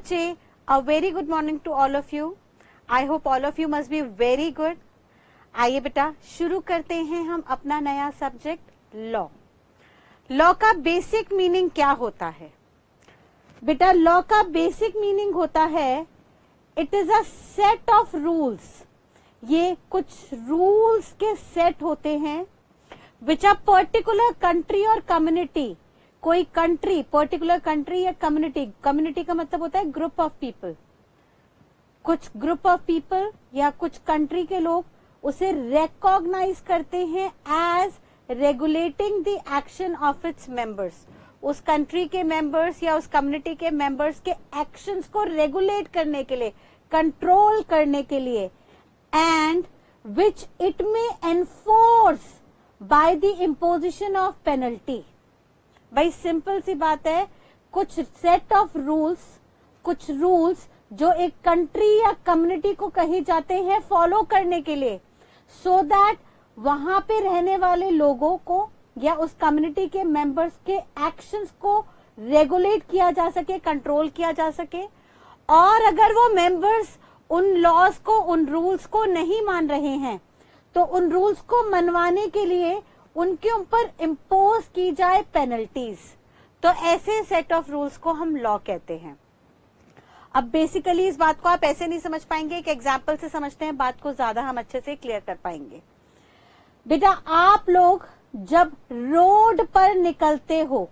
बच्चे, a very good morning to all of you. I hope all of you must be very good. आइए बेटा शुरू करते हैं हम अपना नया सब्जेक्ट लॉ। लॉ का बेसिक मीनिंग क्या होता है बेटा? लॉ का बेसिक मीनिंग होता है it is a set of rules. ये कुछ रूल्स के सेट होते हैं विच अ पर्टिकुलर कंट्री और कम्युनिटी, कोई कंट्री, पर्टिकुलर कंट्री या कम्युनिटी, कम्युनिटी का मतलब होता है ग्रुप ऑफ पीपल, कुछ ग्रुप ऑफ पीपल या कुछ कंट्री के लोग उसे रिकॉग्नाइज करते हैं as regulating the action of its members. उस कंट्री के मेंबर्स या उस कम्युनिटी के मेंबर्स के एक्शंस को रेगुलेट करने के लिए, कंट्रोल करने के लिए, एंड विच इट में enforce by the imposition of penalty. भाई सिंपल सी बात है, कुछ सेट ऑफ रूल्स, कुछ रूल्स जो एक कंट्री या कम्युनिटी को कहे जाते हैं फॉलो करने के लिए, सो दैट वहां पे रहने वाले लोगों को या उस कम्युनिटी के मेंबर्स के एक्शंस को रेगुलेट किया जा सके, कंट्रोल किया जा सके। और अगर वो मेंबर्स उन लॉज को, उन रूल्स को नहीं मान रहे हैं तो उन रूल्स को मनवाने के लिए उनके ऊपर इम्पोज की जाए पेनल्टीज। तो ऐसे सेट ऑफ रूल्स को हम लॉ कहते हैं। अब बेसिकली इस बात को आप ऐसे नहीं समझ पाएंगे, एक एग्जाम्पल से समझते हैं, बात को ज्यादा हम अच्छे से क्लियर कर पाएंगे। बेटा आप लोग जब रोड पर निकलते हो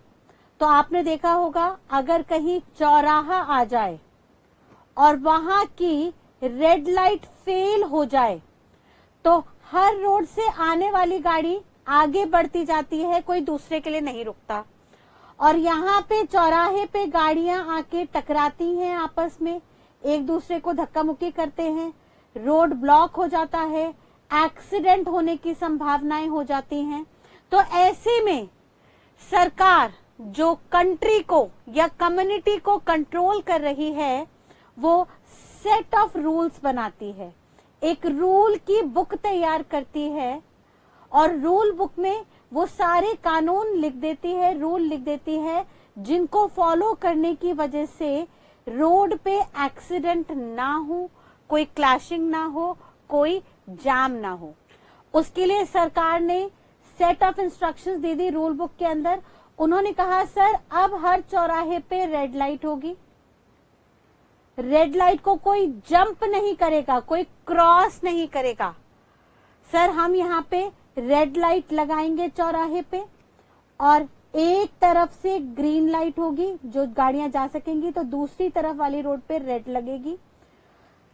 तो आपने देखा होगा अगर कहीं चौराहा आ जाए और वहां की रेड लाइट फेल हो जाए तो हर रोड से आने वाली गाड़ी आगे बढ़ती जाती है, कोई दूसरे के लिए नहीं रुकता। और यहाँ पे चौराहे पे गाड़ियां आके टकराती हैं आपस में, एक दूसरे को धक्का मुक्की करते हैं, रोड ब्लॉक हो जाता है, एक्सीडेंट होने की संभावनाएं हो जाती हैं। तो ऐसे में सरकार जो कंट्री को या कम्युनिटी को कंट्रोल कर रही है वो सेट ऑफ रूल्स बनाती है, एक रूल की बुक तैयार करती है और रूल बुक में वो सारे कानून लिख देती है, रूल लिख देती है, जिनको फॉलो करने की वजह से रोड पे एक्सीडेंट ना हो, कोई क्लैशिंग ना हो, कोई जाम ना हो। उसके लिए सरकार ने set of instructions they the rule book के अंदर। उन्होंने कहा सर अब हर चौराहे पे रेड लाइट होगी, रेड लाइट को कोई जंप नहीं करेगा, कोई क्रॉस नहीं करेगा। सर हम यहाँ पे रेड लाइट लगाएंगे चौराहे पे और एक तरफ से ग्रीन लाइट होगी जो गाड़ियां जा सकेंगी, तो दूसरी तरफ वाली रोड पे रेड लगेगी।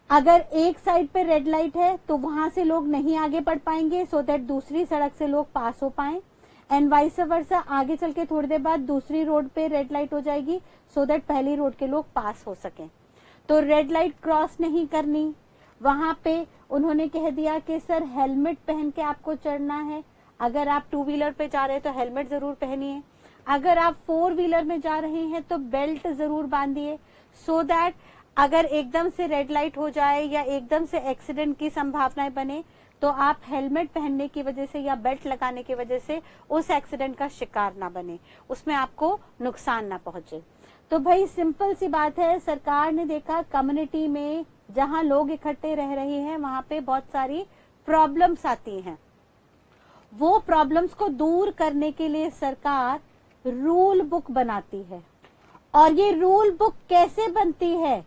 अगर एक साइड पे रेड लाइट है तो वहां से लोग नहीं आगे बढ़ पाएंगे, सो दैट दूसरी सड़क से लोग पास हो पाए, एंड वाइस वर्सा। आगे चल के थोड़ी देर बाद दूसरी रोड पे रेड लाइट हो जाएगी सो दैट पहली रोड के लोग पास हो सकें। तो रेड लाइट क्रॉस नहीं करनी। वहां पे उन्होंने कह दिया कि सर हेलमेट पहन के आपको चढ़ना है, अगर आप टू व्हीलर पे जा रहे हैं तो हेलमेट जरूर पहनिए, अगर आप फोर व्हीलर में जा रहे हैं तो बेल्ट जरूर बांधिए, सो दैट अगर एकदम से रेड लाइट हो जाए या एकदम से एक्सीडेंट की संभावनाएं बने तो आप हेलमेट पहनने की वजह से या बेल्ट लगाने की वजह से उस एक्सीडेंट का शिकार ना बने, उसमें आपको नुकसान ना पहुंचे। तो भाई सिंपल सी बात है, सरकार ने देखा कम्युनिटी में जहां लोग इकट्ठे रह रहे हैं वहां पे बहुत सारी प्रॉब्लम्स आती हैं। वो प्रॉब्लम्स को दूर करने के लिए सरकार रूल बुक बनाती है। और ये रूल बुक कैसे बनती है?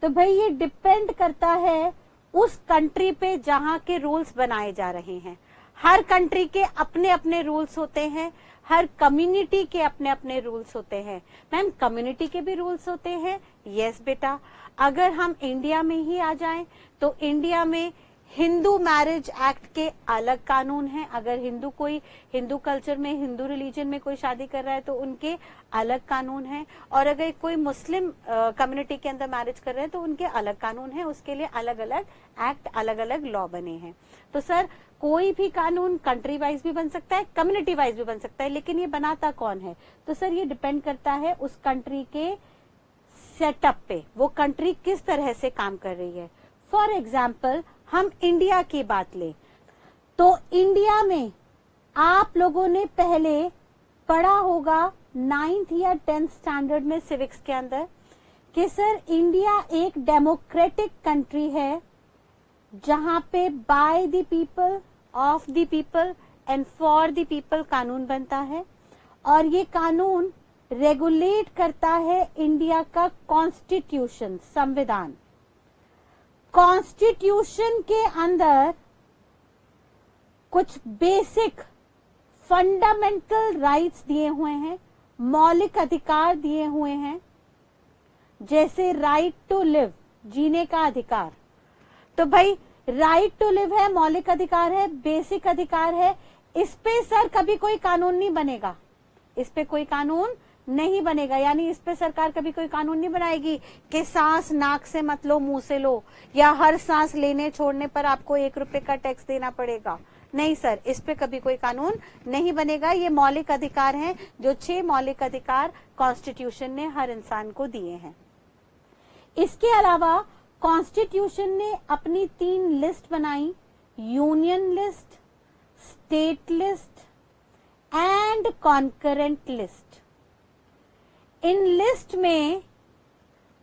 तो भाई ये डिपेंड करता है उस कंट्री पे जहां के रूल्स बनाए जा रहे हैं। हर कंट्री के अपने अपने रूल्स होते हैं, हर कम्युनिटी के अपने अपने रूल्स होते हैं। मैम कम्युनिटी के भी रूल्स होते हैं? यस बेटा। अगर हम इंडिया में ही आ जाएं तो इंडिया में हिंदू मैरिज एक्ट के अलग कानून हैं। अगर हिंदू कल्चर में, हिंदू रिलीजन में कोई शादी कर रहा है तो उनके अलग कानून हैं, और अगर कोई मुस्लिम कम्युनिटी के अंदर मैरिज कर रहे हैं तो उनके अलग कानून हैं, उसके लिए अलग अलग एक्ट, अलग अलग लॉ बने हैं। तो सर कोई भी कानून कंट्री वाइज भी बन सकता है, कम्युनिटी वाइज भी बन सकता है, लेकिन ये बनाता कौन है? तो सर ये डिपेंड करता है उस कंट्री के सेटअप पे, वो कंट्री किस तरह से काम कर रही है। फॉर एग्जाम्पल हम इंडिया की बात लें तो इंडिया में आप लोगों ने पहले पढ़ा होगा 9th या 10th स्टैंडर्ड में सिविक्स के अंदर कि सर इंडिया एक डेमोक्रेटिक कंट्री है जहां पे by the people, of the people and for the people कानून बनता है और ये कानून रेगुलेट करता है इंडिया का कॉन्स्टिट्यूशन, संविधान। कॉन्स्टिट्यूशन के अंदर कुछ बेसिक फंडामेंटल राइट्स दिए हुए हैं, मौलिक अधिकार दिए हुए हैं, जैसे राइट टू लिव, जीने का अधिकार। तो भाई राइट टू लिव है, मौलिक अधिकार है, बेसिक अधिकार है, इस पे सर कभी कोई कानून नहीं बनेगा, इस पे कोई कानून नहीं बनेगा। यानी इस पे सरकार कभी कोई कानून नहीं बनाएगी कि सांस नाक से मत लो मुंह से लो, या हर सांस लेने छोड़ने पर आपको 1 रुपए का टैक्स देना पड़ेगा। नहीं सर, इस पे कभी कोई कानून नहीं बनेगा। ये मौलिक अधिकार हैं, जो 6 मौलिक अधिकार कॉन्स्टिट्यूशन ने हर इंसान को दिए हैं। इसके अलावा कॉन्स्टिट्यूशन ने अपनी 3 लिस्ट बनाई, union list, state list and concurrent list. In list में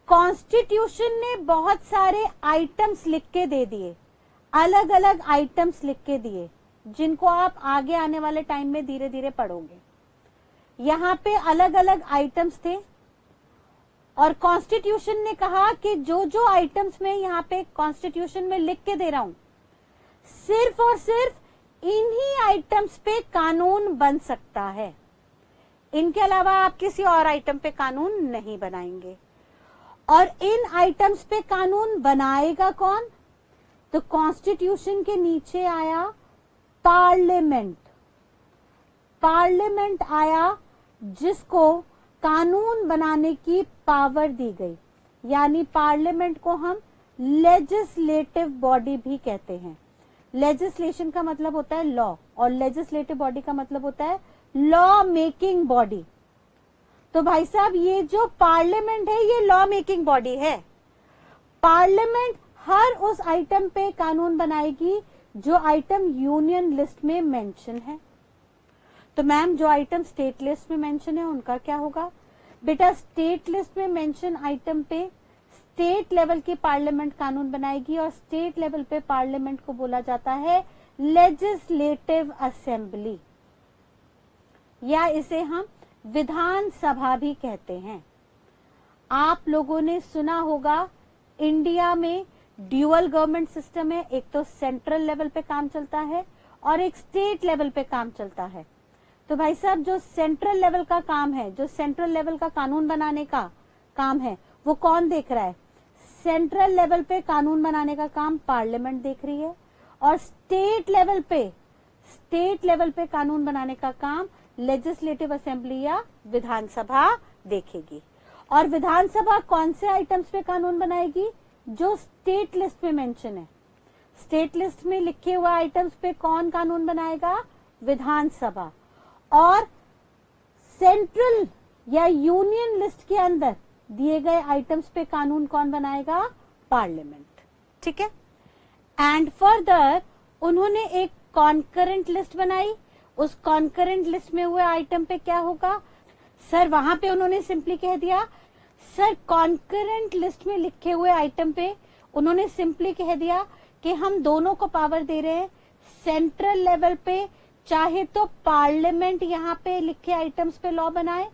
कॉन्स्टिट्यूशन ने बहुत सारे आइटम्स लिख के दे दिए, अलग अलग आइटम्स लिख के दिए, जिनको आप आगे आने वाले टाइम में धीरे धीरे पढ़ोगे। यहाँ पे अलग अलग आइटम्स थे और कॉन्स्टिट्यूशन ने कहा कि जो जो आइटम्स में यहाँ पे कॉन्स्टिट्यूशन में लिख के दे रहा हूं, सिर्फ और सिर्फ इन्हीं आइटम्स पे कानून बन सकता है। इनके अलावा आप किसी और आइटम पे कानून नहीं बनाएंगे। और इन आइटम्स पे कानून बनाएगा कौन? तो कॉन्स्टिट्यूशन के नीचे आया पार्लियामेंट। पार्लियामेंट आया जिसको कानून बनाने की पावर दी गई, यानी पार्लियामेंट को हम लेजिस्लेटिव बॉडी भी कहते हैं। लेजिस्लेशन का मतलब होता है लॉ और लेजिस्लेटिव बॉडी का मतलब होता है लॉ मेकिंग बॉडी। तो भाई साहब ये जो पार्लियामेंट है ये लॉ मेकिंग बॉडी है। पार्लियामेंट हर उस आइटम पे कानून बनाएगी जो आइटम यूनियन लिस्ट में मेंशन है। तो मैम जो आइटम स्टेट लिस्ट में मेंशन है उनका क्या होगा? बेटा स्टेट लिस्ट में मेंशन आइटम पे स्टेट लेवल की पार्लियामेंट कानून बनाएगी और स्टेट लेवल पे पार्लियामेंट को बोला जाता है लेजिस्लेटिव असेंबली, या इसे हम विधानसभा भी कहते हैं। आप लोगों ने सुना होगा इंडिया में ड्यूअल गवर्नमेंट सिस्टम है, एक तो सेंट्रल लेवल पे काम चलता है और एक स्टेट लेवल पे काम चलता है। तो भाई साहब जो सेंट्रल लेवल का काम है, जो सेंट्रल लेवल का कानून बनाने का काम है, वो कौन देख रहा है? सेंट्रल लेवल पे कानून बनाने का काम पार्लियामेंट देख रही है और स्टेट लेवल पे कानून बनाने का काम लेजिस्लेटिव असेंबली या विधानसभा देखेगी। और विधानसभा कौन से आइटम्स पे कानून बनाएगी? जो स्टेट लिस्ट में मेंशन है। स्टेट लिस्ट में लिखे हुए आइटम्स पे कौन कानून बनाएगा? विधानसभा। और सेंट्रल या यूनियन लिस्ट के अंदर दिए गए आइटम्स पे कानून कौन बनाएगा? पार्लियामेंट। ठीक है। एंड फर्दर उन्होंने एक कॉन्करेंट लिस्ट बनाई। उस कॉन्करेंट लिस्ट में हुए आइटम पे क्या होगा? सर वहां पे उन्होंने सिंपली कह दिया, सर कॉन्करेंट लिस्ट में लिखे हुए आइटम पे उन्होंने सिंपली कह दिया कि हम दोनों को पावर दे रहे हैं। सेंट्रल लेवल पे चाहे तो पार्लियामेंट यहाँ पे लिखे आइटम्स पे लॉ बनाए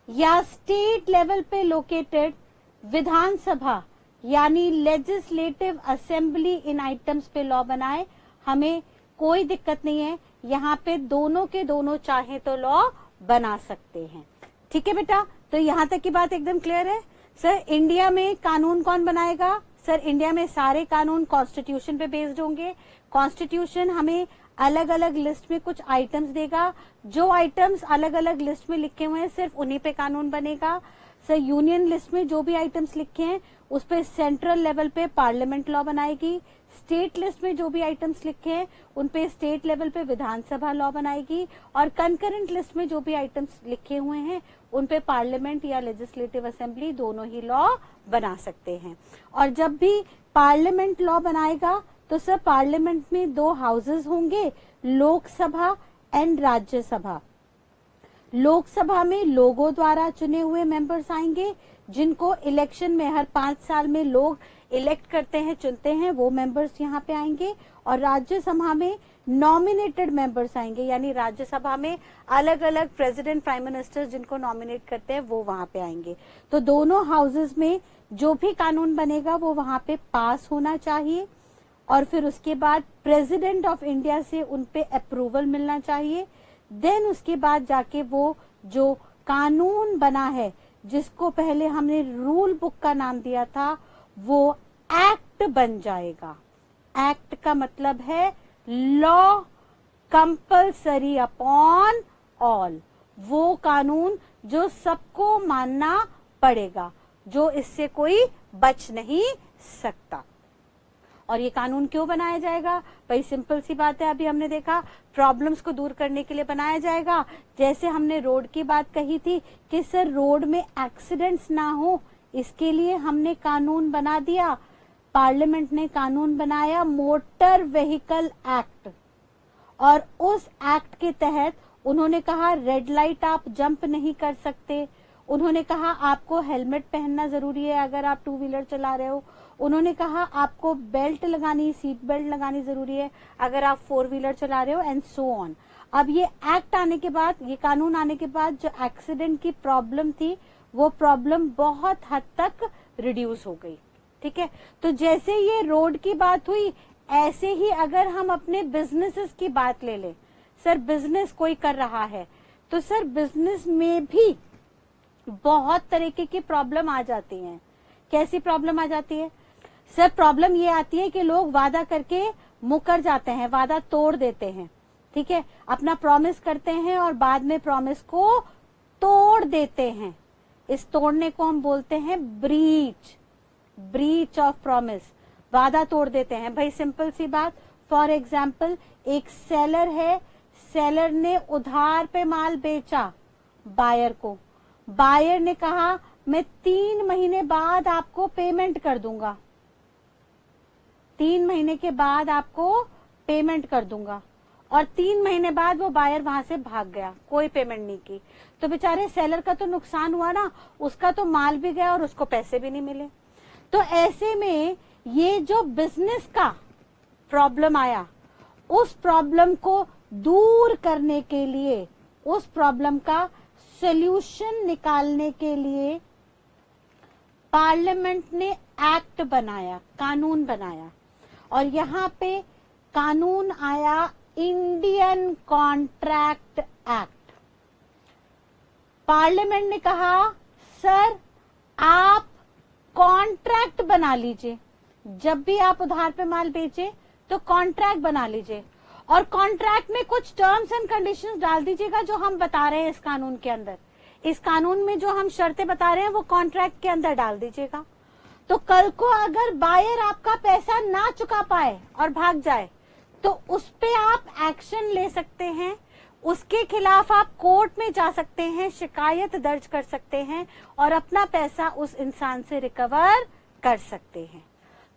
या स्टेट लेवल पे लोकेटेड विधानसभा यानी लेजिस्लेटिव असेंबली इन आइटम्स पे लॉ बनाए, हमें कोई दिक्कत नहीं है। यहाँ पे दोनों के दोनों चाहे तो लॉ बना सकते हैं। ठीक है बेटा, तो यहाँ तक की बात एकदम क्लियर है। सर इंडिया में कानून कौन बनाएगा? सर इंडिया में सारे कानून कॉन्स्टिट्यूशन पे बेस्ड होंगे। कॉन्स्टिट्यूशन हमें अलग अलग लिस्ट में कुछ आइटम्स देगा, जो आइटम्स अलग अलग लिस्ट में लिखे हुए हैं सिर्फ उन्हीं पे कानून बनेगा। सर यूनियन लिस्ट में जो भी आइटम्स लिखे हैं उस पे सेंट्रल लेवल पे पार्लियामेंट लॉ बनाएगी। स्टेट लिस्ट में जो भी आइटम्स लिखे हैं उन पे स्टेट लेवल पे विधानसभा लॉ बनाएगी और कंकरेंट लिस्ट में जो भी आइटम्स लिखे हुए हैं उन पे पार्लियामेंट या लेजिस्लेटिव असेंबली दोनों ही लॉ बना सकते हैं। और जब भी पार्लियामेंट लॉ बनाएगा तो सर पार्लियामेंट में 2 हाउसेस होंगे, लोकसभा एंड राज्यसभा। लोकसभा में लोगों द्वारा चुने हुए मेंबर्स आएंगे जिनको इलेक्शन में हर 5 साल में लोग इलेक्ट करते हैं, चुनते हैं, वो मेंबर्स यहाँ पे आएंगे। और राज्यसभा में नॉमिनेटेड मेंबर्स आएंगे, यानी राज्यसभा में अलग अलग प्रेसिडेंट, प्राइम मिनिस्टर जिनको नॉमिनेट करते हैं वो वहां पे आएंगे। तो दोनों हाउसेस में जो भी कानून बनेगा वो वहां पे पास होना चाहिए और फिर उसके बाद प्रेसिडेंट ऑफ इंडिया से उन पे अप्रूवल मिलना चाहिए। देन उसके बाद जाके वो जो कानून बना है, जिसको पहले हमने रूल बुक का नाम दिया था, वो एक्ट बन जाएगा। एक्ट का मतलब है लॉ कंपल्सरी अपॉन ऑल, वो कानून जो सबको मानना पड़ेगा, जो इससे कोई बच नहीं सकता। और ये कानून क्यों बनाया जाएगा? भाई सिंपल सी बात है, अभी हमने देखा प्रॉब्लम्स को दूर करने के लिए बनाया जाएगा। जैसे हमने रोड की बात कही थी कि सर रोड में एक्सीडेंट्स ना हो, इसके लिए हमने कानून बना दिया। पार्लियामेंट ने कानून बनाया मोटर व्हीकल एक्ट, और उस एक्ट के तहत उन्होंने कहा रेड लाइट आप जंप नहीं कर सकते। उन्होंने कहा आपको हेलमेट पहनना जरूरी है अगर आप 2 व्हीलर चला रहे हो। उन्होंने कहा आपको बेल्ट लगानी, सीट बेल्ट लगानी जरूरी है अगर आप 4 व्हीलर चला रहे हो, एंड सो ऑन। अब ये एक्ट आने के बाद, ये कानून आने के बाद जो एक्सीडेंट की प्रॉब्लम थी वो प्रॉब्लम बहुत हद तक रिड्यूस हो गई। ठीक है, तो जैसे ये रोड की बात हुई, ऐसे ही अगर हम अपने बिजनेसेस की बात ले लें। सर बिजनेस कोई कर रहा है तो सर बिजनेस में भी बहुत तरीके की प्रॉब्लम आ जाती हैं। कैसी प्रॉब्लम आ जाती है? सर प्रॉब्लम ये आती है कि लोग वादा करके मुकर जाते हैं, वादा तोड़ देते हैं। ठीक है, अपना प्रॉमिस करते हैं और बाद में प्रॉमिस को तोड़ देते हैं। इस तोड़ने को हम बोलते हैं ब्रीच, ब्रीच ऑफ प्रॉमिस। वादा तोड़ देते हैं। भाई सिंपल सी बात, फॉर एग्जाम्पल एक सेलर है, सेलर ने उधार पे माल बेचा बायर को। बायर ने कहा मैं 3 महीने बाद आपको पेमेंट कर दूंगा, 3 महीने के बाद आपको पेमेंट कर दूंगा, और 3 महीने बाद वो बायर वहां से भाग गया, कोई पेमेंट नहीं की। तो बेचारे सेलर का तो नुकसान हुआ ना, उसका तो माल भी गया और उसको पैसे भी नहीं मिले। तो ऐसे में ये जो बिजनेस का प्रॉब्लम आया, उस प्रॉब्लम को दूर करने के लिए, उस प्रॉब्लम का सॉल्यूशन निकालने के लिए पार्लियामेंट ने एक्ट बनाया, कानून बनाया। और यहाँ पे कानून आया इंडियन कॉन्ट्रैक्ट एक्ट। पार्लियामेंट ने कहा सर आप कॉन्ट्रैक्ट बना लीजिए, जब भी आप उधार पे माल बेचे तो कॉन्ट्रैक्ट बना लीजिए, और कॉन्ट्रैक्ट में कुछ टर्म्स एंड कंडीशंस डाल दीजिएगा जो हम बता रहे हैं इस कानून के अंदर। इस कानून में जो हम शर्तें बता रहे हैं वो कॉन्ट्रैक्ट के अंदर डाल दीजिएगा। तो कल को अगर बायर आपका पैसा ना चुका पाए और भाग जाए तो उस पे आप एक्शन ले सकते हैं, उसके खिलाफ आप कोर्ट में जा सकते हैं, शिकायत दर्ज कर सकते हैं और अपना पैसा उस इंसान से रिकवर कर सकते हैं।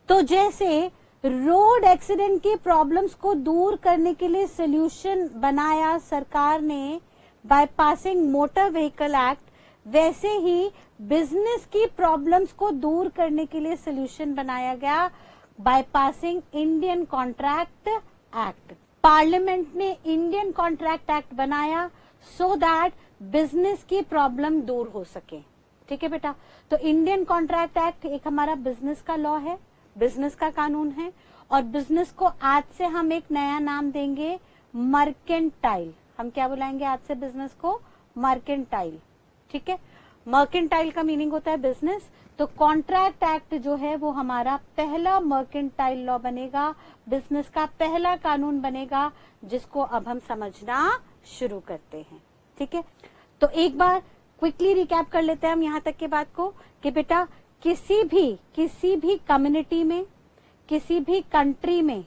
तो जैसे रोड एक्सीडेंट की प्रॉब्लम्स को दूर करने के लिए सॉल्यूशन बनाया सरकार ने by passing motor vehicle act, वैसे ही बिजनेस की प्रॉब्लम्स को दूर करने के लिए सॉल्यूशन बनाया गया by passing Indian contract act. Parliament ने इंडियन कॉन्ट्रैक्ट एक्ट बनाया सो दैट बिजनेस की प्रॉब्लम दूर हो सके। ठीक है बेटा, तो इंडियन कॉन्ट्रैक्ट एक्ट एक हमारा बिजनेस का लॉ है, बिजनेस का कानून है, और बिजनेस को आज से हम एक नया नाम देंगे मर्केंटाइल। हम क्या बुलाएंगे आज से बिजनेस को? मर्केंटाइल। ठीक है, मर्केंटाइल का मीनिंग होता है बिजनेस। तो कॉन्ट्रैक्ट एक्ट जो है वो हमारा पहला मर्केंटाइल लॉ बनेगा, बिजनेस का पहला कानून बनेगा, जिसको अब हम समझना शुरू करते हैं। ठीक है, तो एक बार क्विकली रिकैप कर लेते हैं हम यहाँ तक के बात को कि बेटा किसी भी कम्युनिटी में, किसी भी कंट्री में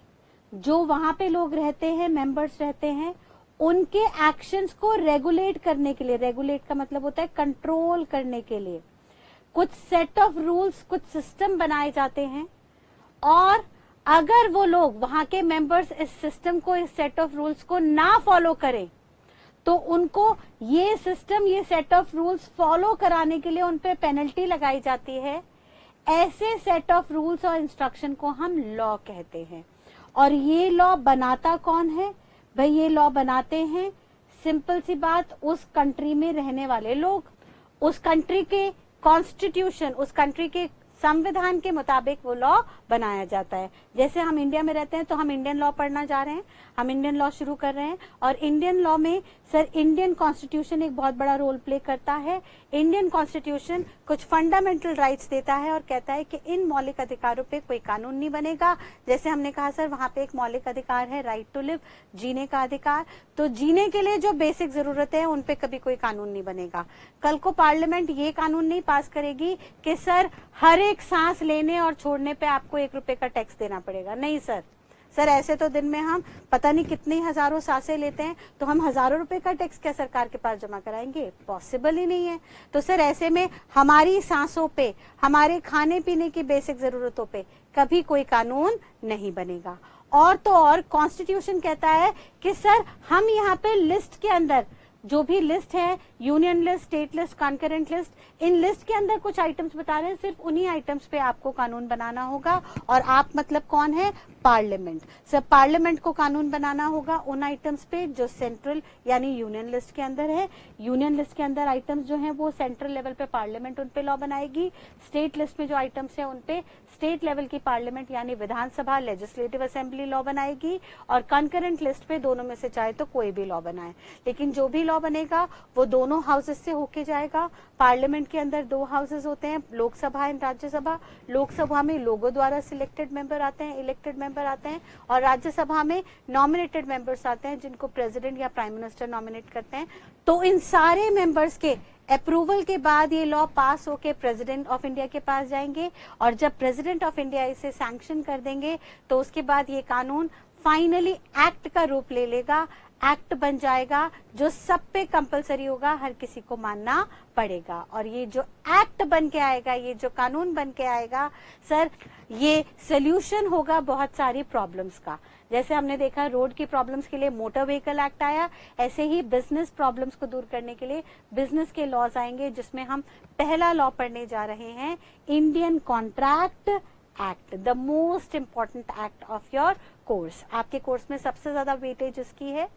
जो वहां पे लोग रहते हैं, मेंबर्स रहते हैं, उनके एक्शंस को रेगुलेट करने के लिए, रेगुलेट का मतलब होता है कंट्रोल करने के लिए, कुछ सेट ऑफ रूल्स, कुछ सिस्टम बनाए जाते हैं। और अगर वो लोग, वहां के मेंबर्स इस सिस्टम को, इस सेट ऑफ रूल्स को ना फॉलो करें तो उनको ये सिस्टम, ये सेट ऑफ रूल्स फॉलो कराने के लिए उन पे पेनल्टी लगाई जाती है। ऐसे सेट ऑफ रूल्स और इंस्ट्रक्शन को हम लॉ कहते हैं। और ये लॉ बनाता कौन है भाई? ये लॉ बनाते हैं, सिंपल सी बात, उस कंट्री में रहने वाले लोग। उस कंट्री के कॉन्स्टिट्यूशन, उस कंट्री के संविधान के मुताबिक वो लॉ बनाया जाता है। जैसे हम इंडिया में रहते हैं तो हम इंडियन लॉ पढ़ना जा रहे हैं, हम इंडियन लॉ शुरू कर रहे हैं। और इंडियन लॉ में सर इंडियन कॉन्स्टिट्यूशन एक बहुत बड़ा रोल प्ले करता है। इंडियन कॉन्स्टिट्यूशन कुछ फंडामेंटल राइट्स देता है और कहता है कि इन मौलिक अधिकारों पे कोई कानून नहीं बनेगा। जैसे हमने कहा सर, वहां पे एक मौलिक अधिकार है राइट टू लिव, जीने का अधिकार। तो जीने के लिए जो बेसिक जरूरतें हैं उन पे कभी कोई कानून नहीं बनेगा। कल को पार्लियामेंट ये कानून नहीं पास करेगी कि सर हर एक सांस लेने और छोड़ने पे आपको 1 रुपए का टैक्स देना पड़ेगा। नहीं सर, सर ऐसे तो दिन में हम पता नहीं कितनी हजारों सांसें लेते हैं, तो हम हजारों रुपए का टैक्स क्या सरकार के पास जमा कराएंगे? पॉसिबल ही नहीं है। तो सर ऐसे में हमारी सांसों पे, हमारे खाने पीने की बेसिक जरूरतों पे कभी कोई कानून नहीं बनेगा। और तो और कॉन्स्टिट्यूशन कहता है कि सर हम यहाँ पे लिस्ट के अंदर जो भी लिस्ट है, union list, state list, concurrent list, in list के अंदर कुछ आइटम्स बता रहे हैं, सिर्फ उन्हीं आइटम्स पे आपको कानून बनाना होगा। और आप मतलब कौन है? पार्लियामेंट। सर पार्लियामेंट को कानून बनाना होगा उन आइटम्स पे जो सेंट्रल यानी यूनियन लिस्ट के अंदर है। यूनियन लिस्ट के अंदर आइटम्स जो हैं वो सेंट्रल लेवल पे पार्लियामेंट उन पे लॉ बनाएगी। स्टेट लिस्ट में जो आइटम्स है उन पे स्टेट लेवल की पार्लियामेंट यानी विधानसभा, लेजिस्लेटिव असेंबली लॉ बनाएगी। और कंकरेंट लिस्ट पे दोनों में से चाहे तो कोई भी लॉ बनाए, लेकिन जो भी लॉ बनेगा वो दोनों हाउसेस से होके जाएगा। पार्लियामेंट के अंदर 2 हाउसेस होते हैं, लोकसभा एंड राज्यसभा। लोकसभा में लोगों द्वारा सिलेक्टेड मेंबर आते हैं, इलेक्टेड मेंबर आते हैं। और राज्यसभा में नॉमिनेटेड मेंबर्स आते हैं जिनको प्रेसिडेंट या प्राइम मिनिस्टर नॉमिनेट करते हैं। तो इन सारे मेंबर्स के अप्रूवल के बाद ये लॉ पास होके प्रेसिडेंट ऑफ इंडिया के पास जाएंगे। और जब प्रेसिडेंट ऑफ इंडिया इसे सैंक्शन कर देंगे तो उसके बाद ये कानून फाइनली एक्ट का रूप ले लेगा, एक्ट बन जाएगा जो सब पे कंपलसरी होगा, हर किसी को मानना पड़ेगा। और ये जो एक्ट बन के आएगा, ये जो कानून बन के आएगा सर, ये सोल्यूशन होगा बहुत सारी प्रॉब्लम्स का। जैसे हमने देखा रोड की प्रॉब्लम्स के लिए मोटर व्हीकल एक्ट आया, ऐसे ही बिजनेस प्रॉब्लम्स को दूर करने के लिए बिजनेस के लॉज आएंगे, जिसमें हम पहला लॉ पढ़ने जा रहे हैं, Indian contract act, the most important act of your course. आपके कोर्स में सबसे ज्यादा वेटेज इसकी है।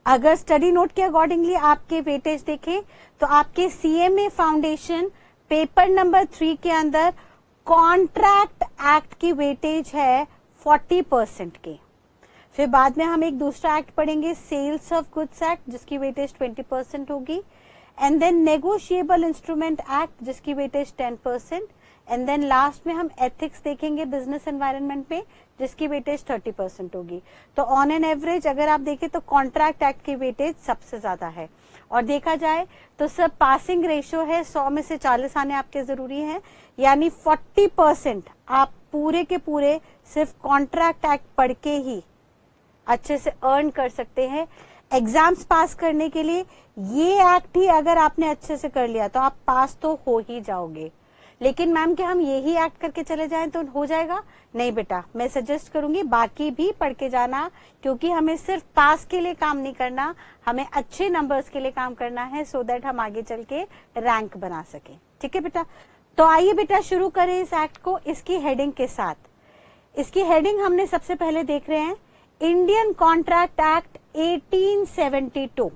अगर स्टडी नोट के अकॉर्डिंगली आपके वेटेज देखें तो आपके सीएमए फाउंडेशन पेपर नंबर 3 के अंदर कॉन्ट्रैक्ट एक्ट की वेटेज है 40% के। फिर बाद में हम एक दूसरा एक्ट पढ़ेंगे, सेल्स ऑफ गुड्स एक्ट, जिसकी वेटेज 20% होगी। And then negotiable instrument act, जिसकी वेटेज 10%। एंड देन लास्ट में हम एथिक्स देखेंगे बिजनेस एनवायरनमेंट में, जिसकी वेटेज 30% होगी। तो ऑन एन एवरेज अगर आप देखें तो कॉन्ट्रैक्ट एक्ट की वेटेज सबसे ज्यादा है। और देखा जाए तो सब पासिंग रेशियो है, 100 में से 40 आने आपके जरूरी हैं, यानी 40% आप पूरे के पूरे सिर्फ कॉन्ट्रैक्ट एक्ट पढ़ के ही अच्छे से अर्न कर सकते हैं। एग्जाम्स पास करने के लिए ये एक्ट ही अगर आपने अच्छे से कर लिया तो आप पास तो हो ही जाओगे। लेकिन मैम कि हम यही एक्ट करके चले जाएं तो हो जाएगा? नहीं बेटा, मैं सजेस्ट करूंगी बाकी भी पढ़ के जाना, क्योंकि हमें सिर्फ पास के लिए काम नहीं करना, हमें अच्छे नंबर्स के लिए काम करना है, सो दैट हम आगे चल के रैंक बना सके। ठीक है बेटा? तो आइए बेटा शुरू करें इस एक्ट को इसकी हेडिंग के साथ। इसकी हेडिंग हमने सबसे पहले देख रहे हैं, इंडियन कॉन्ट्रैक्ट एक्ट 1872।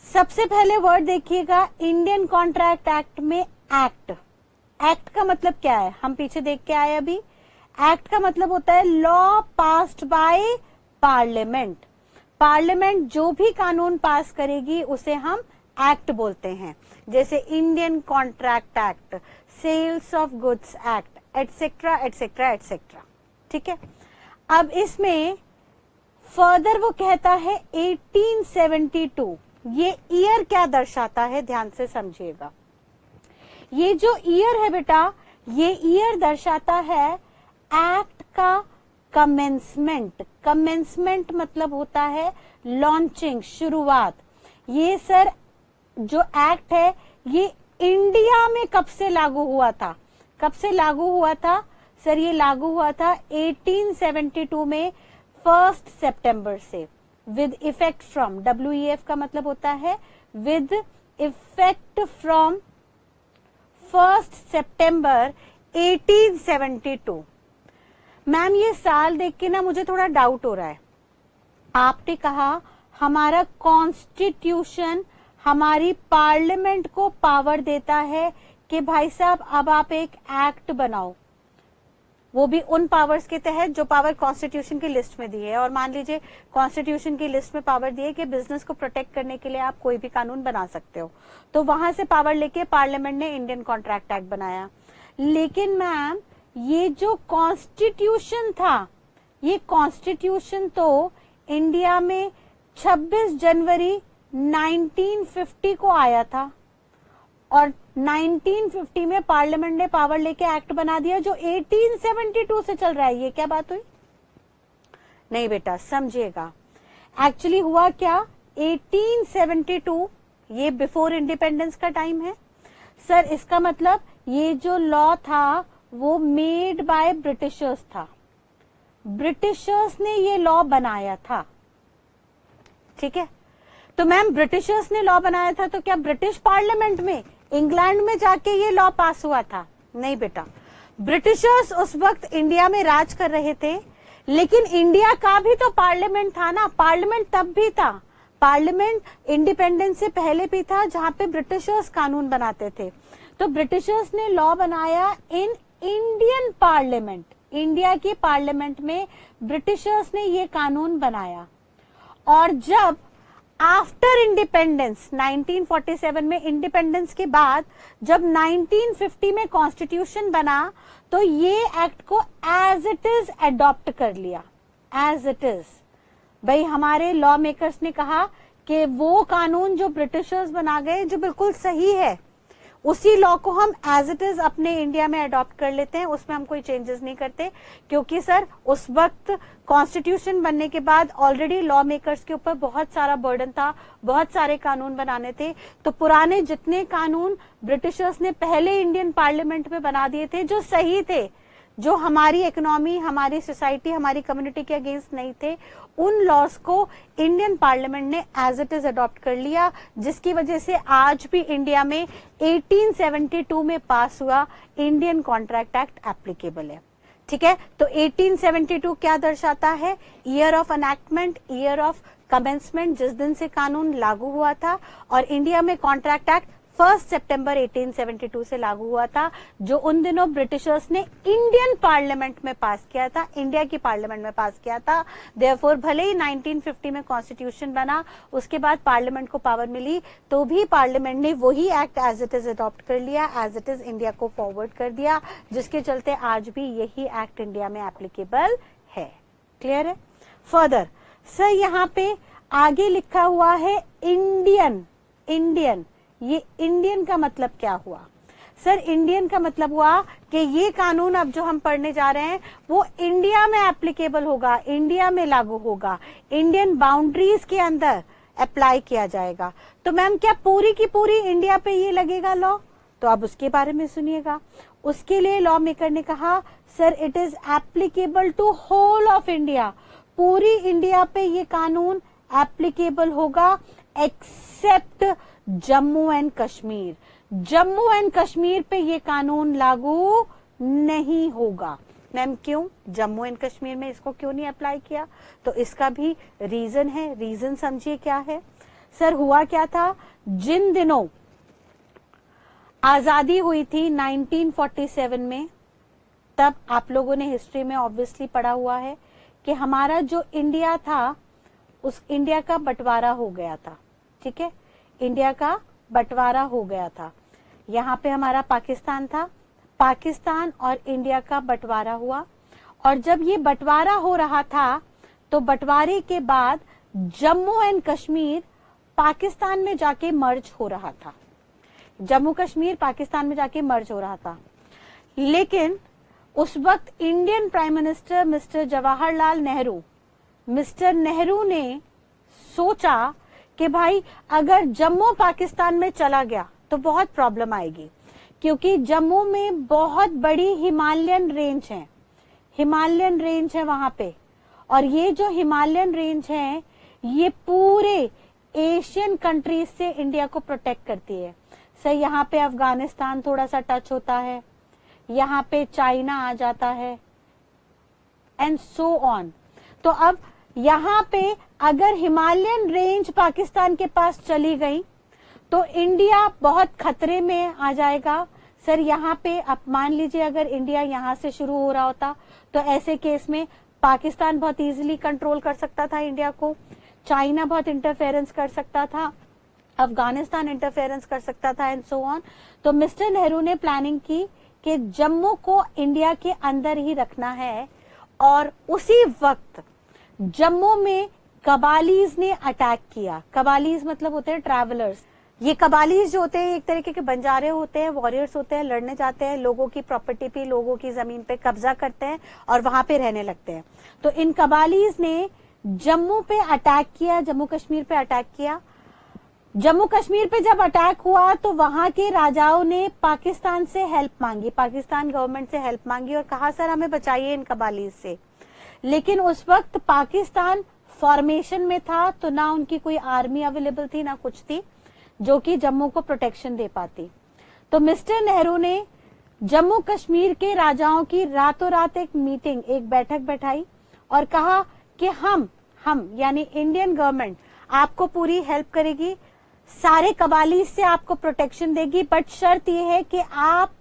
सबसे पहले वर्ड देखिएगा इंडियन कॉन्ट्रैक्ट एक्ट में एक्ट। एक्ट का मतलब क्या है हम पीछे देख के आए अभी। एक्ट का मतलब होता है law passed by parliament. Parliament जो भी कानून पास करेगी उसे हम एक्ट बोलते हैं, जैसे Indian contract act, sales of goods act, etcetera etcetera etcetera. ठीक है? अब इसमें फर्दर वो कहता है 1872, ये ईयर क्या दर्शाता है ध्यान से समझिएगा। ये जो ईयर है बेटा, ये ईयर दर्शाता है एक्ट का कमेंसमेंट। कमेंसमेंट मतलब होता है लॉन्चिंग, शुरुआत। ये सर जो एक्ट है ये इंडिया में कब से लागू हुआ था? कब से लागू हुआ था सर? ये लागू हुआ था 1872 में 1 सितंबर से। विद इफेक्ट फ्रॉम, WEF का मतलब होता है with effect from 1 September 1872। Ma'am ये साल देख के ना मुझे थोड़ा डाउट हो रहा है। आपने कहा हमारा कॉन्स्टिट्यूशन हमारी पार्लियामेंट को पावर देता है कि भाई साहब अब आप एक एक्ट बनाओ, वो भी उन पावर्स के तहत जो पावर कॉन्स्टिट्यूशन की लिस्ट में दी है। और मान लीजिए कॉन्स्टिट्यूशन की लिस्ट में पावर दी है कि बिजनेस को प्रोटेक्ट करने के लिए आप कोई भी कानून बना सकते हो, तो वहां से पावर लेके पार्लियामेंट ने इंडियन कॉन्ट्रैक्ट एक्ट बनाया। लेकिन मैम ये जो कॉन्स्टिट्यूशन था, ये कॉन्स्टिट्यूशन तो इंडिया में 26 जनवरी 1950 को आया था और 1950 में पार्लियामेंट ने पावर लेके एक्ट बना दिया जो 1872 से चल रहा है। ये क्या बात हुई? नहीं बेटा समझिएगा, एक्चुअली हुआ क्या, 1872 ये बिफोर इंडिपेंडेंस का टाइम है सर। इसका मतलब ये जो लॉ था वो मेड बाय ब्रिटिशर्स था, ब्रिटिशर्स ने ये लॉ बनाया था, ठीक है। तो मैम ब्रिटिशर्स ने लॉ बनाया था तो क्या ब्रिटिश पार्लियामेंट में इंग्लैंड में जाके ये लॉ पास हुआ था? नहीं बेटा, ब्रिटिशर्स उस वक्त इंडिया में राज कर रहे थे, लेकिन इंडिया का भी तो पार्लियामेंट था ना, पार्लियामेंट तब भी था, पार्लियामेंट इंडिपेंडेंस से पहले भी था जहां पे ब्रिटिशर्स कानून बनाते थे। तो ब्रिटिशर्स ने लॉ बनाया इन इंडियन पार्लियामेंट, इंडिया की पार्लियामेंट में ब्रिटिशर्स ने ये कानून बनाया। और जब आफ्टर इंडिपेंडेंस 1947 में इंडिपेंडेंस के बाद जब 1950 में कॉन्स्टिट्यूशन बना तो ये एक्ट को एज इट इज अडॉप्ट कर लिया, एज इट इज। भाई हमारे लॉ मेकर्स ने कहा कि वो कानून जो ब्रिटिशर्स बना गए जो बिल्कुल सही है, उसी लॉ को हम एज इट इज अपने इंडिया में अडॉप्ट कर लेते हैं, उसमें हम कोई चेंजेस नहीं करते। क्योंकि सर उस वक्त कॉन्स्टिट्यूशन बनने के बाद ऑलरेडी लॉ मेकर्स के ऊपर बहुत सारा बर्डन था, बहुत सारे कानून बनाने थे। तो पुराने जितने कानून ब्रिटिशर्स ने पहले इंडियन पार्लियामेंट में बना दिए थे जो सही थे, जो हमारी इकोनॉमी, हमारी सोसाइटी, हमारी कम्युनिटी के अगेंस्ट नहीं थे, उन लॉस को इंडियन पार्लियामेंट ने एज इट इज अडॉप्ट कर लिया, जिसकी वजह से आज भी इंडिया में 1872 में पास हुआ इंडियन कॉन्ट्रैक्ट एक्ट एप्लीकेबल है, ठीक है। तो 1872 क्या दर्शाता है? Year of enactment, year of commencement, जिस दिन से कानून लागू हुआ था। और इंडिया में कॉन्ट्रैक्ट एक्ट 1 सितंबर 1872 से लागू हुआ था, जो उन दिनों ब्रिटिशर्स ने इंडियन पार्लियामेंट में पास किया था, इंडिया की पार्लियामेंट में पास किया था। देयरफॉर भले ही 1950 में कॉन्स्टिट्यूशन बना, उसके बाद पार्लियामेंट को पावर मिली, तो भी पार्लियामेंट ने वही act as it is adopt कर लिया, एज इट इज इंडिया को फॉरवर्ड कर दिया, जिसके चलते आज भी यही एक्ट इंडिया में एप्लीकेबल है। क्लियर है? फर्दर सर यहाँ पे आगे लिखा हुआ है इंडियन, इंडियन, ये इंडियन का मतलब क्या हुआ? सर इंडियन का मतलब हुआ कि ये कानून अब जो हम पढ़ने जा रहे हैं वो इंडिया में एप्लीकेबल होगा, इंडिया में लागू होगा, इंडियन बाउंड्रीज के अंदर अप्लाई किया जाएगा। तो मैम क्या पूरी की पूरी इंडिया पे ये लगेगा लॉ? तो अब उसके बारे में सुनिएगा। उसके लिए लॉ मेकर ने कहा sir it is applicable to whole of India, पूरी इंडिया पे ये कानून एप्लीकेबल होगा except Jammu and Kashmir. Jammu and Kashmir पे ये कानून लागू नहीं होगा। मैम क्यों? जम्मू एंड कश्मीर में इसको क्यों नहीं अप्लाई किया? तो इसका भी रीजन है, रीजन समझिए क्या है। सर हुआ क्या था, जिन दिनों आजादी हुई थी 1947 में, तब आप लोगों ने हिस्ट्री में ऑब्वियसली पढ़ा हुआ है कि हमारा जो इंडिया था उस इंडिया का बंटवारा हो गया था, ठीक है, इंडिया का बंटवारा हो गया था। यहाँ पे हमारा पाकिस्तान था, पाकिस्तान और इंडिया का बंटवारा हुआ। और जब ये बंटवारा हो रहा था तो बंटवारे के बाद जम्मू एंड कश्मीर पाकिस्तान में जाके मर्ज हो रहा था, जम्मू कश्मीर पाकिस्तान में जाके मर्ज हो रहा था। लेकिन उस वक्त Indian prime minister mister Jawaharlal Nehru, mister Nehru ने सोचा कि भाई अगर जम्मू पाकिस्तान में चला गया तो बहुत प्रॉब्लम आएगी, क्योंकि जम्मू में बहुत बड़ी हिमालयन रेंज है, हिमालयन रेंज है वहां पे। और ये जो हिमालयन रेंज है ये पूरे एशियन कंट्रीज से इंडिया को प्रोटेक्ट करती है। सर यहाँ पे अफगानिस्तान थोड़ा सा टच होता है, यहाँ पे चाइना आ जाता है एंड सो ऑन। तो अब यहाँ पे अगर हिमालयन रेंज पाकिस्तान के पास चली गई तो इंडिया बहुत खतरे में आ जाएगा। सर यहाँ पे अब मान लीजिए अगर इंडिया यहाँ से शुरू हो रहा होता तो ऐसे केस में पाकिस्तान बहुत इजीली कंट्रोल कर सकता था इंडिया को, चाइना बहुत इंटरफेरेंस कर सकता था, अफगानिस्तान इंटरफेरेंस कर सकता था एंड सो ऑन। तो मिस्टर नेहरू ने प्लानिंग की कि जम्मू को इंडिया के अंदर ही रखना है और उसी वक्त जम्मू में कबालीज ने अटैक किया। कबालीज मतलब होते हैं ट्रैवलर्स। ये कबालीज जो होते हैं एक तरीके के बंजारे होते हैं, वॉरियर्स होते हैं, लड़ने जाते हैं, लोगों की प्रॉपर्टी पे, लोगों की जमीन पे कब्जा करते हैं और वहां पे रहने लगते हैं। तो इन कबालीज ने जम्मू पे अटैक किया, जम्मू कश्मीर पे अटैक किया। जम्मू कश्मीर पे जब अटैक हुआ तो वहां के राजाओं ने पाकिस्तान से हेल्प मांगी, पाकिस्तान गवर्नमेंट से हेल्प मांगी और कहा सर हमें बचाइए इन कबालीज से। लेकिन उस वक्त पाकिस्तान फॉर्मेशन में था तो ना उनकी कोई आर्मी अवेलेबल थी ना कुछ थी जो कि जम्मू को प्रोटेक्शन दे पाती। तो मिस्टर नेहरू ने जम्मू कश्मीर के राजाओं की रातों रात एक मीटिंग, एक बैठक बैठाई और कहा कि हम यानी इंडियन गवर्नमेंट आपको पूरी हेल्प करेगी, सारे कबालीज से आपको प्रोटेक्शन देगी, बट शर्त यह है कि आप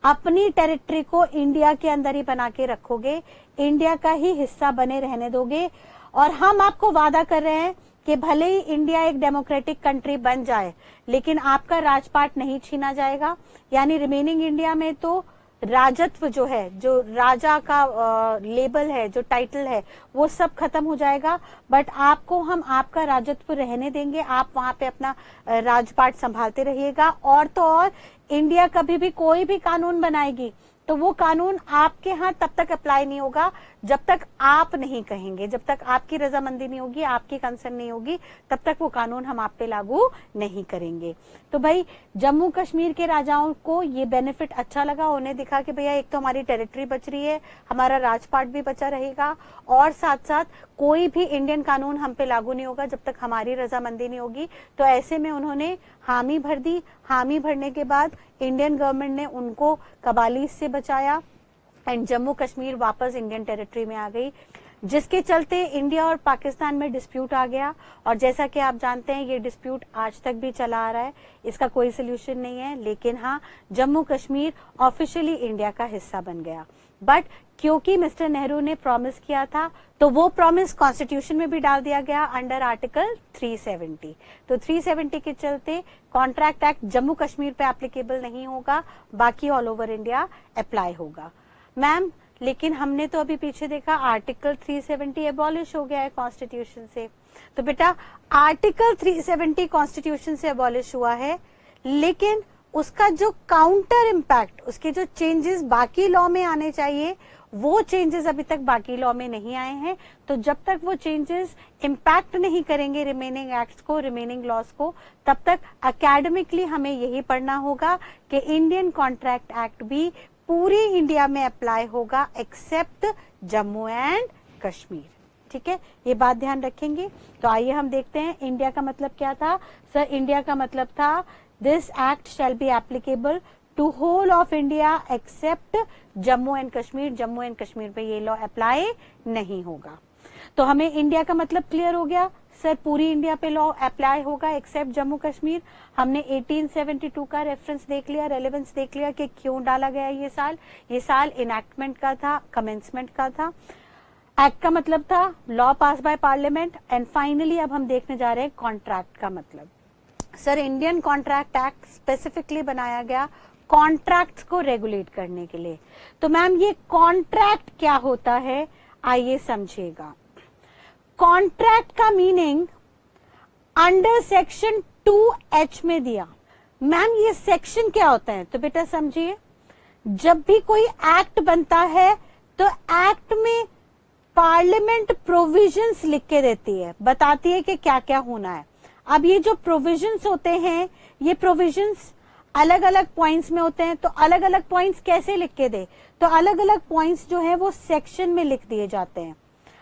अपनी टेरिटरी को इंडिया के अंदर ही बना के रखोगे, इंडिया का ही हिस्सा बने रहने दोगे और हम आपको वादा कर रहे हैं कि भले ही इंडिया एक डेमोक्रेटिक कंट्री बन जाए लेकिन आपका राजपाट नहीं छीना जाएगा। यानी रिमेनिंग इंडिया में तो राजत्व जो है, जो राजा का लेबल है, जो टाइटल है, वो सब खत्म हो जाएगा, बट आपको हम आपका राजत्व रहने देंगे, आप वहां पे अपना राजपाट संभालते रहिएगा। और तो और इंडिया कभी भी कोई भी कानून बनाएगी तो वो कानून आपके यहाँ तब तक अप्लाई नहीं होगा जब तक आप नहीं कहेंगे, जब तक आपकी रजामंदी नहीं होगी, आपकी कंसर्न नहीं होगी, तब तक वो कानून हम आप पे लागू नहीं करेंगे। तो भाई जम्मू कश्मीर के राजाओं को ये बेनिफिट अच्छा लगा, उन्हें दिखा कि भैया एक तो हमारी टेरिटरी बच रही है, हमारा राजपाट भी बचा रहेगा और साथ साथ कोई भी इंडियन कानून हम पे लागू नहीं होगा जब तक हमारी रजामंदी नहीं होगी। तो ऐसे में उन्होंने हामी भर दी। हामी भरने के बाद इंडियन गवर्नमेंट ने उनको कबालीज से बचाया एंड जम्मू कश्मीर वापस इंडियन टेरिटरी में आ गई, जिसके चलते इंडिया और पाकिस्तान में डिस्प्यूट आ गया। और जैसा कि आप जानते हैं ये डिस्प्यूट आज तक भी चला आ रहा है, इसका कोई सोल्यूशन नहीं है। लेकिन हाँ, जम्मू कश्मीर ऑफिशियली इंडिया का हिस्सा बन गया। बट क्योंकि मिस्टर नेहरू ने प्रॉमिस किया था तो वो प्रॉमिस कॉन्स्टिट्यूशन में भी डाल दिया गया अंडर आर्टिकल 370। तो 370 के चलते कॉन्ट्रैक्ट एक्ट जम्मू कश्मीर पे एप्लीकेबल नहीं होगा, बाकी ऑल ओवर इंडिया अप्लाई होगा। मैम लेकिन हमने तो अभी पीछे देखा आर्टिकल 370 एबॉलिश हो गया है कॉन्स्टिट्यूशन से। तो बेटा आर्टिकल 370 कॉन्स्टिट्यूशन से एबॉलिश हुआ है, लेकिन उसका जो काउंटर इम्पैक्ट, उसके जो चेंजेस बाकी लॉ में आने चाहिए वो चेंजेस अभी तक बाकी लॉ में नहीं आए हैं। तो जब तक वो चेंजेस इम्पैक्ट नहीं करेंगे रिमेनिंग एक्ट्स को, रिमेनिंग लॉज को, तब तक एकेडमिकली हमें यही पढ़ना होगा कि इंडियन कॉन्ट्रैक्ट एक्ट भी पूरी इंडिया में अप्लाई होगा एक्सेप्ट जम्मू एंड कश्मीर। ठीक है, ये बात ध्यान रखेंगे। तो आइए हम देखते हैं इंडिया का मतलब क्या था। सर इंडिया का मतलब था this act shall be applicable to whole of India except Jammu and Kashmir. Jammu and Kashmir पे ये लॉ अप्लाई नहीं होगा। तो हमें इंडिया का मतलब क्लियर हो गया। सर पूरी इंडिया पे लॉ अप्लाई होगा एक्सेप्ट जम्मू कश्मीर। हमने 1872 का रेफरेंस देख लिया, रेलेवेंस देख लिया कि क्यों डाला गया ये साल। ये साल इनैक्टमेंट का था, कमेंसमेंट का था। एक्ट का मतलब था law pass by parliament. And finally अब हम देखने जा रहे हैं कॉन्ट्रैक्ट का मतलब। Sir Indian contract act specifically बनाया गया कॉन्ट्रैक्ट्स को रेगुलेट करने के लिए। तो मैम ये कॉन्ट्रैक्ट क्या होता है आइए समझिएगा। कॉन्ट्रैक्ट का मीनिंग अंडर सेक्शन 2H में दिया। मैम ये सेक्शन क्या होता है? तो बेटा समझिए, जब भी कोई एक्ट बनता है तो एक्ट में पार्लियामेंट प्रोविजंस लिख के देती है, बताती है कि क्या क्या होना है। अब ये जो प्रोविजंस होते हैं, ये प्रोविजंस अलग अलग पॉइंट्स में होते हैं। तो अलग अलग पॉइंट्स कैसे लिख के दे? तो अलग अलग पॉइंट्स जो है वो सेक्शन में लिख दिए जाते हैं।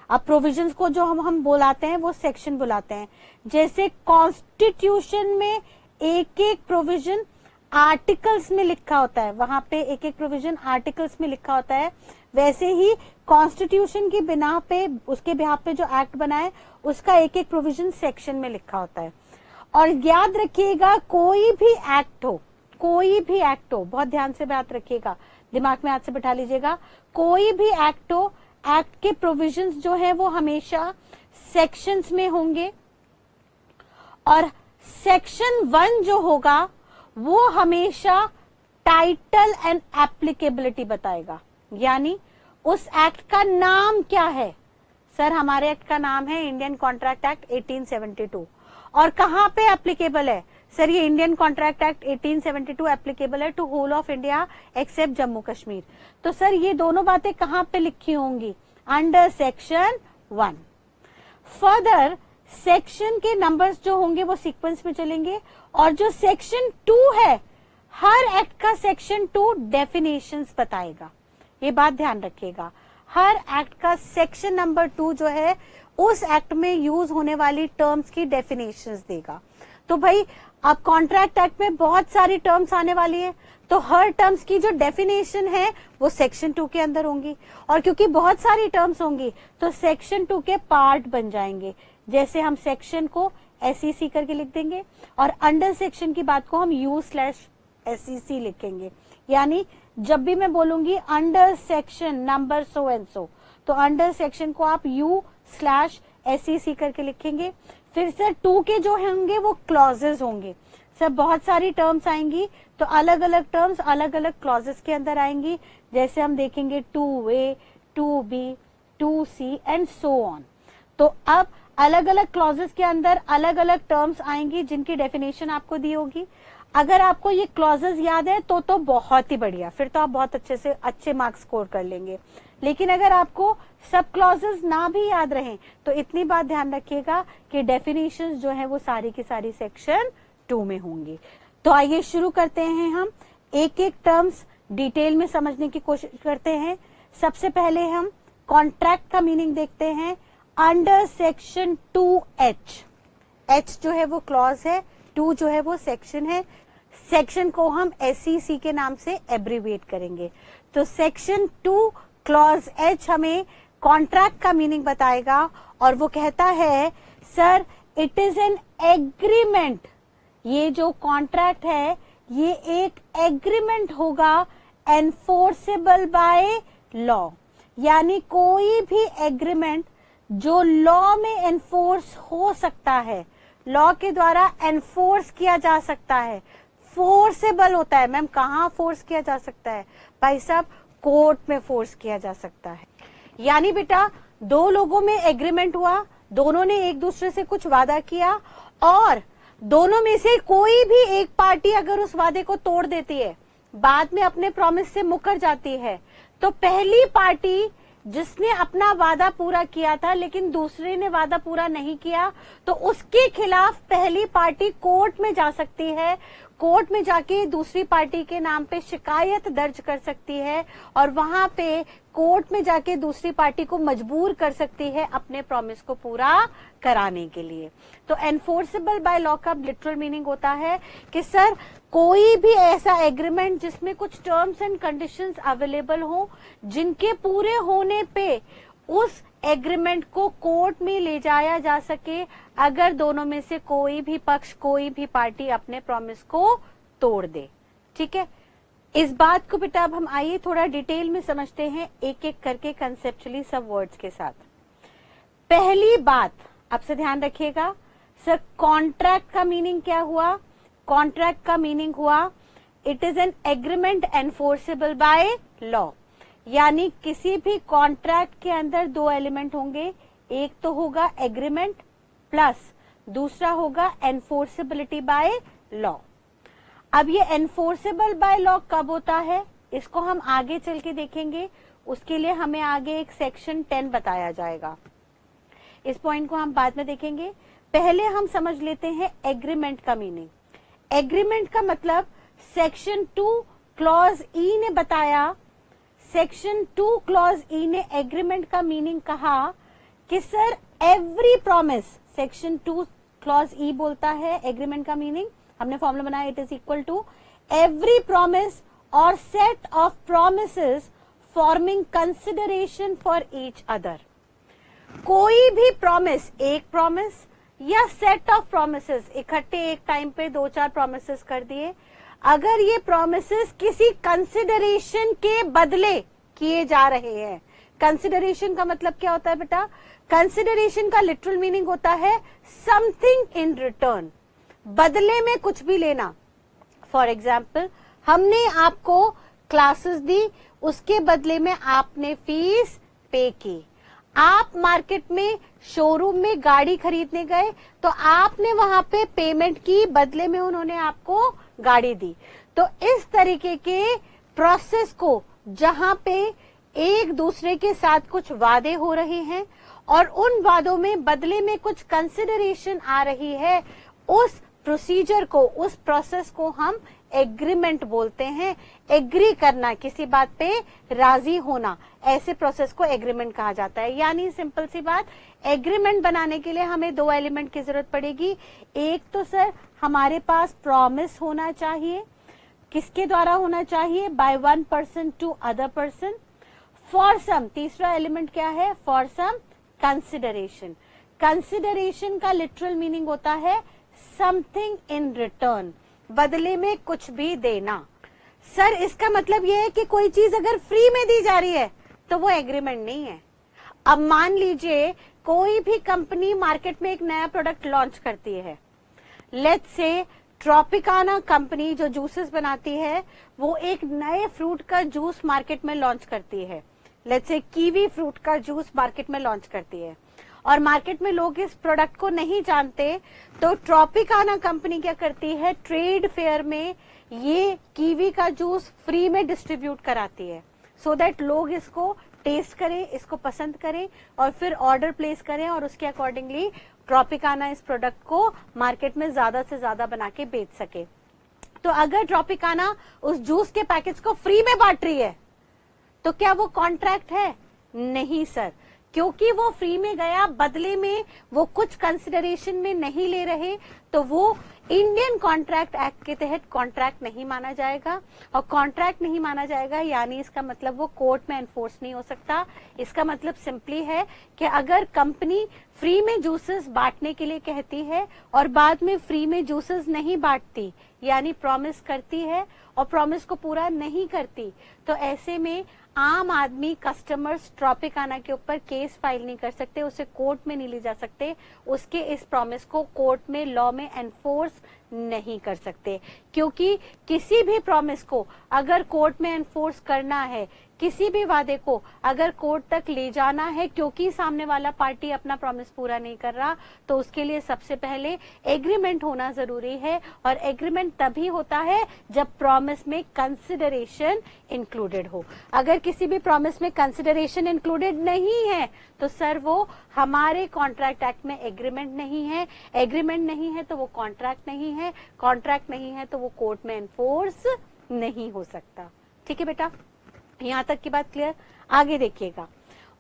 अब प्रोविजंस को जो हम बुलाते हैं वो सेक्शन बुलाते हैं। जैसे कॉन्स्टिट्यूशन में एक एक प्रोविजन आर्टिकल्स में लिखा होता है, वहां पे एक एक प्रोविजन आर्टिकल्स में लिखा होता है, वैसे ही कॉन्स्टिट्यूशन की बिना पे, उसके बिहाफ पे जो एक्ट बना है उसका एक एक प्रोविजन सेक्शन में लिखा होता है। और याद रखिएगा कोई भी एक्ट हो, कोई भी एक्ट हो, बहुत ध्यान से बात रखिएगा, दिमाग में हाथ से बिठा लीजिएगा, कोई भी एक्ट हो, एक्ट के प्रोविजंस जो है वो हमेशा सेक्शंस में होंगे और सेक्शन 1 जो होगा वो हमेशा टाइटल एंड एप्लीकेबिलिटी बताएगा। यानी उस एक्ट का नाम क्या है? सर हमारे एक्ट का नाम है इंडियन कॉन्ट्रैक्ट एक्ट 1872 और कहां पे एप्लीकेबल है? सर ये इंडियन कॉन्ट्रैक्ट एक्ट 1872 एप्लीकेबल है to whole of India except Jammu Kashmir. तो सर ये दोनों बातें कहां पे लिखी होंगी? Under section 1। फर्दर सेक्शन के नंबर्स जो होंगे वो सीक्वेंस में चलेंगे और जो सेक्शन 2 है, हर एक्ट का सेक्शन 2 डेफिनेशंस बताएगा। ये बात ध्यान रखिएगा, हर एक्ट का सेक्शन नंबर 2 जो है उस एक्ट में यूज होने वाली टर्म्स की डेफिनेशंस देगा। तो भाई अब कॉन्ट्रैक्ट एक्ट में बहुत सारी टर्म्स आने वाली है, तो हर टर्म्स की जो डेफिनेशन है वो सेक्शन 2 के अंदर होंगी और क्योंकि बहुत सारी टर्म्स होंगी तो सेक्शन 2 के पार्ट बन जाएंगे। जैसे हम सेक्शन को SEC करके लिख देंगे और अंडर सेक्शन की बात को हम U/SEC लिखेंगे। यानी जब भी मैं बोलूंगी under section number so and so, तो अंडर सेक्शन को आप U/SEC करके लिखेंगे। फिर सर 2 के जो होंगे वो क्लॉजेस होंगे। सर बहुत सारी टर्म्स आएंगी तो अलग अलग टर्म्स अलग अलग क्लॉजेस के अंदर आएंगी। जैसे हम देखेंगे 2A, 2B, 2C and so on. तो अब अलग अलग क्लॉजेस के अंदर अलग अलग टर्म्स आएंगी जिनकी डेफिनेशन आपको दी होगी। अगर आपको ये क्लॉजेस याद है तो बहुत ही बढ़िया, फिर तो आप बहुत अच्छे से अच्छे मार्क्स स्कोर कर लेंगे। लेकिन अगर आपको सब क्लॉजेस ना भी याद रहें तो इतनी बात ध्यान रखिएगा कि डेफिनेशंस जो है वो सारी की सारी सेक्शन 2 में होंगी। तो आइए शुरू करते हैं, हम एक एक टर्म्स डिटेल में समझने की कोशिश करते हैं। सबसे पहले हम कॉन्ट्रैक्ट का मीनिंग देखते हैं। अंडर सेक्शन 2H, H जो है वो क्लॉज है, 2 जो है वो सेक्शन है। सेक्शन को हम SEC के नाम से एब्रीविएट करेंगे। तो सेक्शन 2 क्लॉज H हमें कॉन्ट्रैक्ट का मीनिंग बताएगा और वो कहता है sir it is an agreement. ये जो कॉन्ट्रैक्ट है ये एक एग्रीमेंट होगा एनफोर्सेबल बाय लॉ। यानी कोई भी एग्रीमेंट जो लॉ में एनफोर्स हो सकता है, लॉ के द्वारा एनफोर्स किया जा सकता है, फोर्सेबल होता है। मैम कहाँ फोर्स किया जा सकता है? भाई साहब कोर्ट में फोर्स किया जा सकता है। यानी बेटा 2 लोगों में एग्रीमेंट हुआ, दोनों ने एक दूसरे से कुछ वादा किया और दोनों में से कोई भी एक पार्टी अगर उस वादे को तोड़ देती है, बाद में अपने प्रॉमिस से मुकर जाती है, तो पहली पार्टी जिसने अपना वादा पूरा किया था लेकिन दूसरे ने वादा पूरा नहीं किया, तो उसके खिलाफ पहली पार्टी कोर्ट में जा सकती है। कोर्ट में जाके दूसरी पार्टी के नाम पे शिकायत दर्ज कर सकती है और वहां पे कोर्ट में जाके दूसरी पार्टी को मजबूर कर सकती है अपने प्रॉमिस को पूरा कराने के लिए। तो एनफोर्सेबल बाय लॉ का लिटरल मीनिंग होता है कि सर कोई भी ऐसा एग्रीमेंट जिसमें कुछ टर्म्स एंड कंडीशंस अवेलेबल हो, जिनके पूरे होने पे उस एग्रीमेंट को कोर्ट में ले जाया जा सके अगर दोनों में से कोई भी पक्ष, कोई भी पार्टी अपने प्रॉमिस को तोड़ दे। ठीक है, इस बात को बेटा अब हम आइए थोड़ा डिटेल में समझते हैं एक एक करके कंसेप्चुअली सब वर्ड्स के साथ। पहली बात आपसे ध्यान रखिएगा, सर कॉन्ट्रैक्ट का मीनिंग क्या हुआ? कॉन्ट्रैक्ट का मीनिंग हुआ it is an agreement enforceable by law. यानी किसी भी कॉन्ट्रैक्ट के अंदर 2 एलिमेंट होंगे, एक तो होगा एग्रीमेंट प्लस दूसरा होगा एनफोर्सेबिलिटी बाय लॉ। अब ये एनफोर्सेबल बाय लॉ कब होता है इसको हम आगे चल के देखेंगे, उसके लिए हमें आगे एक सेक्शन 10 बताया जाएगा। इस पॉइंट को हम बाद में देखेंगे। पहले हम समझ लेते हैं एग्रीमेंट का मीनिंग। एग्रीमेंट का मतलब सेक्शन 2 क्लॉज ई ने बताया, सेक्शन 2 क्लॉज ई ने एग्रीमेंट का मीनिंग कहा कि sir every promise, section 2 clause e बोलता है एग्रीमेंट का मीनिंग, हमने फॉर्मूला बनाया, it is equal to every promise और set of promises forming consideration for each other. कोई भी प्रॉमिस, एक प्रॉमिस या सेट ऑफ प्रोमिसेस, इकट्ठे एक टाइम पे 2-4 प्रोमिसेस कर दिए, अगर ये प्रोमिसेस किसी कंसिडरेशन के बदले किए जा रहे हैं। कंसिडरेशन का मतलब क्या होता है बेटा? कंसिडरेशन का लिटरल मीनिंग होता है समथिंग इन रिटर्न, बदले में कुछ भी लेना। फॉर एग्जाम्पल, हमने आपको क्लासेस दी, उसके बदले में आपने फीस पे की। आप मार्केट में शोरूम में गाड़ी खरीदने गए तो आपने वहां पे पेमेंट की, बदले में उन्होंने आपको गाड़ी दी। तो इस तरीके के प्रोसेस को, जहां पे एक दूसरे के साथ कुछ वादे हो रहे हैं और उन वादों में बदले में कुछ कंसिडरेशन आ रही है, उस प्रोसीजर को, उस प्रोसेस को हम एग्रीमेंट बोलते हैं। एग्री करना, किसी बात पे राजी होना, ऐसे प्रोसेस को एग्रीमेंट कहा जाता है। यानी सिंपल सी बात, एग्रीमेंट बनाने के लिए हमें 2 एलिमेंट की जरूरत पड़ेगी। एक तो सर हमारे पास प्रॉमिस होना चाहिए, किसके द्वारा होना चाहिए? By one person to other person. For some, तीसरा एलिमेंट क्या है? For some consideration. कंसिडरेशन का लिटरल मीनिंग होता है समथिंग इन रिटर्न, बदले में कुछ भी देना। सर इसका मतलब यह है कि कोई चीज अगर फ्री में दी जा रही है तो वो एग्रीमेंट नहीं है। अब मान लीजिए कोई भी कंपनी मार्केट में एक नया प्रोडक्ट लॉन्च करती है, लेट्स से ट्रॉपिकाना कंपनी जो जूसेस बनाती है, वो एक नए फ्रूट का जूस मार्केट में लॉन्च करती है। लेट्स से कीवी फ्रूट का जूस मार्केट में लॉन्च करती है और मार्केट में लोग इस प्रोडक्ट को नहीं जानते, तो ट्रॉपिकाना कंपनी क्या करती है? ट्रेड फेयर में ये कीवी का जूस फ्री में डिस्ट्रीब्यूट कराती है, सो दैट लोग इसको टेस्ट करें, इसको पसंद करें और फिर ऑर्डर प्लेस करें और उसके अकॉर्डिंगली ट्रॉपिकाना इस प्रोडक्ट को मार्केट में ज्यादा से ज्यादा बना के बेच सके। तो अगर ट्रॉपिकाना उस जूस के पैकेज को फ्री में बांट रही है तो क्या वो कॉन्ट्रैक्ट है? नहीं सर, क्योंकि वो फ्री में गया, बदले में वो कुछ कंसिडरेशन में नहीं ले रहे, तो वो इंडियन कॉन्ट्रैक्ट एक्ट के तहत कॉन्ट्रैक्ट नहीं माना जाएगा। और कॉन्ट्रैक्ट नहीं माना जाएगा यानी इसका मतलब वो कोर्ट में एनफोर्स नहीं हो सकता। इसका मतलब सिंपली है कि अगर कंपनी फ्री में जूसेस बांटने के लिए कहती है और बाद में फ्री में जूसेस नहीं बांटती, यानी प्रॉमिस करती है और प्रॉमिस को पूरा नहीं करती, तो ऐसे में आम आदमी, कस्टमर्स ट्रॉपिकाना के ऊपर केस फाइल नहीं कर सकते, उसे कोर्ट में नहीं ले जा सकते, उसके इस प्रॉमिस को कोर्ट में, लॉ में एनफोर्स नहीं कर सकते। क्योंकि किसी भी प्रॉमिस को अगर कोर्ट में एनफोर्स करना है, किसी भी वादे को अगर कोर्ट तक ले जाना है क्योंकि सामने वाला पार्टी अपना प्रॉमिस पूरा नहीं कर रहा, तो उसके लिए सबसे पहले एग्रीमेंट होना जरूरी है। और एग्रीमेंट तभी होता है जब प्रॉमिस में कंसिडरेशन इंक्लूडेड हो। अगर किसी भी प्रॉमिस में कंसिडरेशन इंक्लूडेड नहीं है तो सर वो हमारे कॉन्ट्रैक्ट एक्ट में एग्रीमेंट नहीं है। एग्रीमेंट नहीं है तो वो कॉन्ट्रैक्ट नहीं है, कॉन्ट्रैक्ट नहीं है तो वो कोर्ट में एनफोर्स नहीं हो सकता। ठीक है बेटा, यहां तक की बात क्लियर? आगे देखिएगा,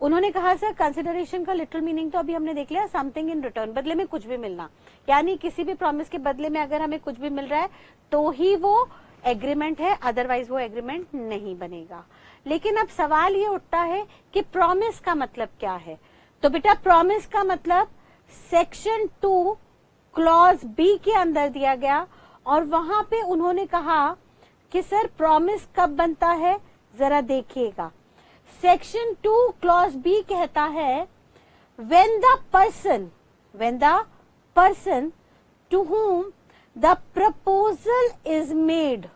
उन्होंने कहा सर कंसिडरेशन का लिटरल मीनिंग तो अभी हमने देख लिया, समथिंग इन रिटर्न, बदले में कुछ भी मिलना। यानी किसी भी प्रॉमिस के बदले में अगर हमें कुछ भी मिल रहा है तो ही वो एग्रीमेंट है, अदरवाइज वो एग्रीमेंट नहीं बनेगा। लेकिन अब सवाल ये उठता है कि प्रॉमिस का मतलब क्या है? तो बेटा प्रॉमिस का मतलब सेक्शन 2 क्लॉज बी के अंदर दिया गया और वहां पे उन्होंने कहा कि सर प्रॉमिस कब बनता है, जरा देखिएगा। सेक्शन 2 क्लॉज बी कहता है when the person to whom the proposal is made,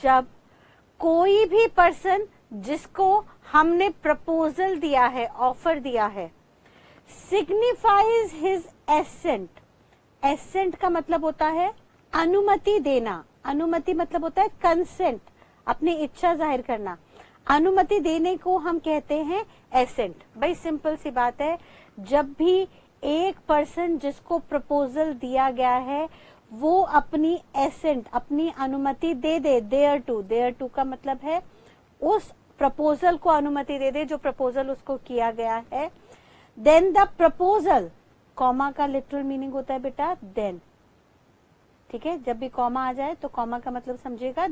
जब कोई भी पर्सन जिसको हमने प्रपोजल दिया है, ऑफर दिया है, signifies his assent, assent का मतलब होता है अनुमति देना, अनुमति मतलब होता है कंसेंट, अपनी इच्छा जाहिर करना, अनुमति देने को हम कहते हैं एसेंट। भाई सिंपल सी बात है, जब भी एक पर्सन जिसको प्रपोजल दिया गया है वो अपनी एसेंट, अपनी अनुमति दे दे, देयर टू का मतलब है उस प्रपोजल को अनुमति दे दे जो प्रपोजल उसको किया गया है, देन द प्रपोजल, कॉमा का लिटरल मीनिंग होता है बेटा देन, ठीक है, जब भी कॉमा आ जाए तो कॉमा का मतलब समझिएगा